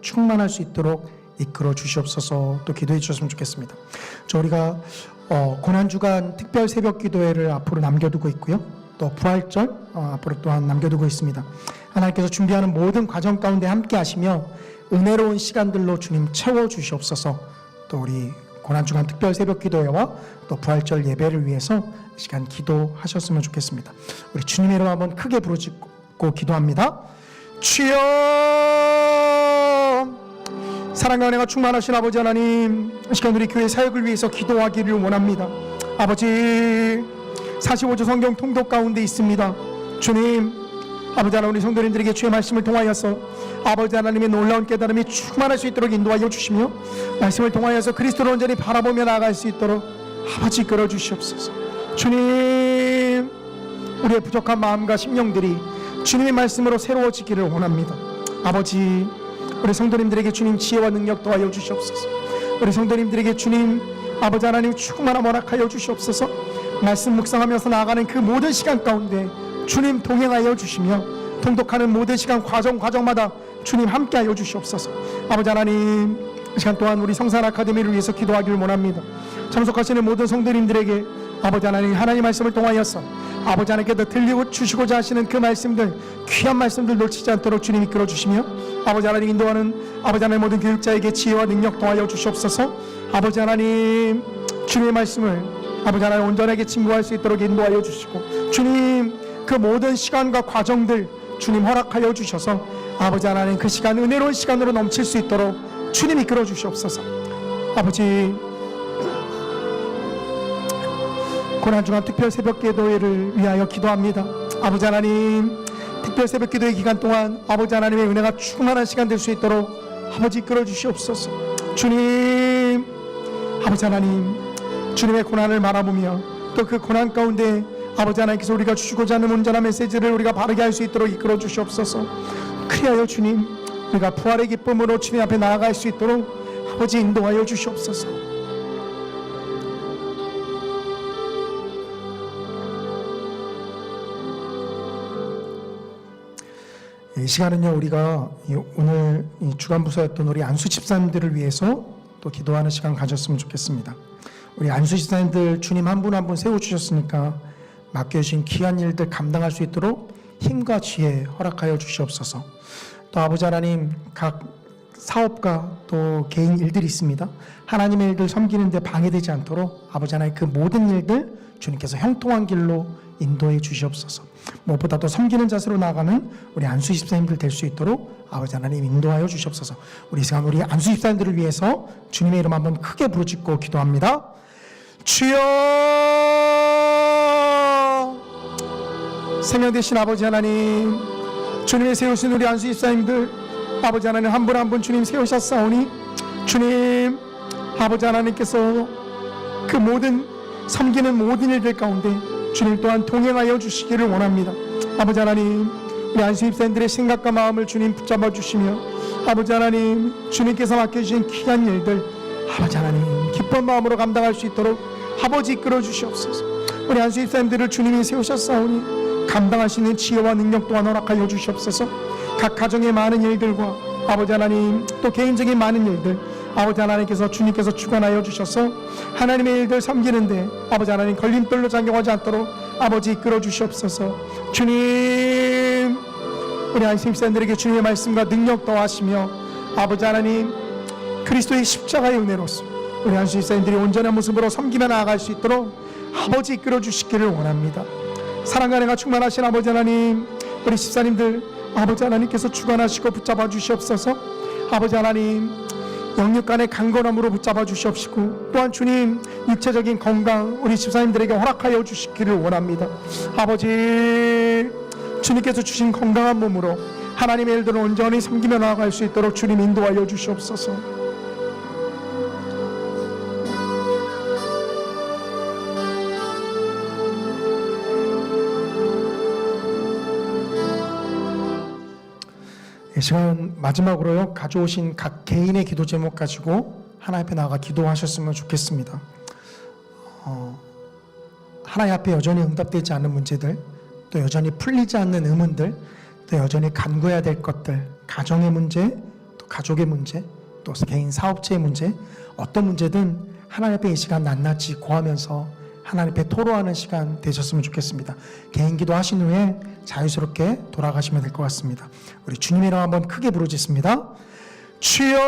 충만할 수 있도록 이끌어 주시옵소서 또 기도해 주셨으면 좋겠습니다. 우리가 고난주간 특별 새벽 기도회를 앞으로 남겨두고 있고요. 또 부활절 앞으로 또한 남겨두고 있습니다. 하나님께서 준비하는 모든 과정 가운데 함께 하시며 은혜로운 시간들로 주님 채워 주시옵소서. 또 우리 고난주간 특별 새벽 기도회와 또 부활절 예배를 위해서 이 시간 기도하셨으면 좋겠습니다. 우리 주님의 이름 한번 크게 부르짖고 기도합니다. 주여, 사랑과 은혜가 충만하신 아버지 하나님, 이 시간 우리 교회 사역을 위해서 기도하기를 원합니다. 아버지, 45조 성경 통독 가운데 있습니다. 주님, 아버지 하나님 우리 성도님들에게 주의 말씀을 통하여서 아버지 하나님의 놀라운 깨달음이 충만할 수 있도록 인도하여 주시며 말씀을 통하여서 그리스도를 온전히 바라보며 나아갈 수 있도록 아버지 이끌어 주시옵소서. 주님, 우리의 부족한 마음과 심령들이 주님의 말씀으로 새로워지기를 원합니다. 아버지, 우리 성도님들에게 주님 지혜와 능력 더하여 주시옵소서. 우리 성도님들에게 주님 아버지 하나님 충만함 허락하여 주시옵소서. 말씀 묵상하면서 나아가는 그 모든 시간 가운데 주님 동행하여 주시며 통독하는 모든 시간 과정마다 주님 함께하여 주시옵소서. 아버지 하나님, 이 시간 또한 우리 성산 아카데미를 위해서 기도하기를 원합니다. 참석하시는 모든 성도님들에게 아버지 하나님 말씀을 통하여서 아버지 하나님께서 들리고 주시고자 하시는 그 말씀들, 귀한 말씀들 놓치지 않도록 주님 이끌어 주시며 아버지 하나님 인도하는 아버지 하나님 모든 교육자에게 지혜와 능력 더하여 주시옵소서. 아버지 하나님, 주님의 말씀을 아버지 하나님 온전하게 증거할 수 있도록 인도하여 주시고 주님 그 모든 시간과 과정들 주님 허락하여 주셔서 아버지 하나님 그 시간 은혜로운 시간으로 넘칠 수 있도록 주님 이끌어 주시옵소서. 아버지, 고난주간 특별 새벽 기도회를 위하여 기도합니다. 아버지 하나님, 특별 새벽 기도회 기간 동안 아버지 하나님의 은혜가 충만한 시간 될 수 있도록 아버지 이끌어 주시옵소서. 주님, 아버지 하나님, 주님의 고난을 바라보며 또 그 고난 가운데 아버지 하나님께서 우리가 주시고자 하는 온전한 메시지를 우리가 바르게 할 수 있도록 이끌어 주시옵소서. 그리하여 주님, 우리가 부활의 기쁨으로 주님 앞에 나아갈 수 있도록 아버지 인도하여 주시옵소서. 이 시간은요, 우리가 오늘 주간 부서였던 우리 안수 집사님들을 위해서 또 기도하는 시간 가졌으면 좋겠습니다. 우리 안수 집사님들 주님 한 분 한 분 세워주셨으니까 맡겨주신 귀한 일들 감당할 수 있도록 힘과 지혜 허락하여 주시옵소서. 또 아버지 하나님, 각 사업과 또 개인 일들이 있습니다. 하나님의 일들 섬기는데 방해되지 않도록 아버지 하나님 그 모든 일들 주님께서 형통한 길로 인도해 주시옵소서. 무엇보다도 섬기는 자세로 나아가는 우리 안수 집사님들 될 수 있도록 아버지 하나님 인도하여 주시옵소서. 우리 이 시간 우리 안수 집사님들을 위해서 주님의 이름 한번 크게 부르짖고 기도합니다. 주여, 생명 되신 아버지 하나님, 주님의 세우신 우리 안수 집사님들 아버지 하나님 한 분 한 분 주님 세우셨사오니 주님 아버지 하나님께서 그 모든 섬기는 모든 일들 가운데 주님 또한 동행하여 주시기를 원합니다. 아버지 하나님, 우리 안수 집사님들의 생각과 마음을 주님 붙잡아 주시며 아버지 하나님, 주님께서 맡겨주신 귀한 일들 아버지 하나님 기쁜 마음으로 감당할 수 있도록 아버지 이끌어 주시옵소서. 우리 안수 집사님들을 주님이 세우셨사오니 감당할 수 있는 지혜와 능력 또한 허락하여 주시옵소서. 각 가정의 많은 일들과 아버지 하나님 또 개인적인 많은 일들 아버지 하나님께서 주님께서 주관하여 주셔서 하나님의 일들 섬기는데 아버지 하나님 걸림돌로 작용하지 않도록 아버지 이끌어 주시옵소서. 주님, 우리 안수 집사님들에게 주님의 말씀과 능력 더하시며 아버지 하나님 그리스도의 십자가의 은혜로서 우리 안수 집사님들이 온전한 모습으로 섬기며 나아갈 수 있도록 아버지 이끌어 주시기를 원합니다. 사랑과 은혜가 충만하신 아버지 하나님, 우리 집사님들 아버지 하나님께서 주관하시고 붙잡아 주시옵소서. 아버지 하나님 영육간의 강건함으로 붙잡아 주시옵시고 또한 주님 육체적인 건강 우리 집사님들에게 허락하여 주시기를 원합니다. 아버지, 주님께서 주신 건강한 몸으로 하나님의 일들을 온전히 섬기며 나아갈 수 있도록 주님 인도하여 주시옵소서. 이 시간 마지막으로요, 가져오신 각 개인의 기도 제목 가지고 하나님 앞에 나아가 기도하셨으면 좋겠습니다. 하나님 앞에 여전히 응답되지 않는 문제들, 또 여전히 풀리지 않는 의문들, 또 여전히 간구해야 될 것들, 가정의 문제, 또 가족의 문제, 또 개인 사업체의 문제, 어떤 문제든 하나님 앞에 이 시간 낱낱이 고하면서 하나님 앞에 토로하는 시간 되셨으면 좋겠습니다. 개인 기도하신 후에 자유스럽게 돌아가시면 될 것 같습니다. 우리 주님의 이름 한번 크게 부르짖습니다. 주여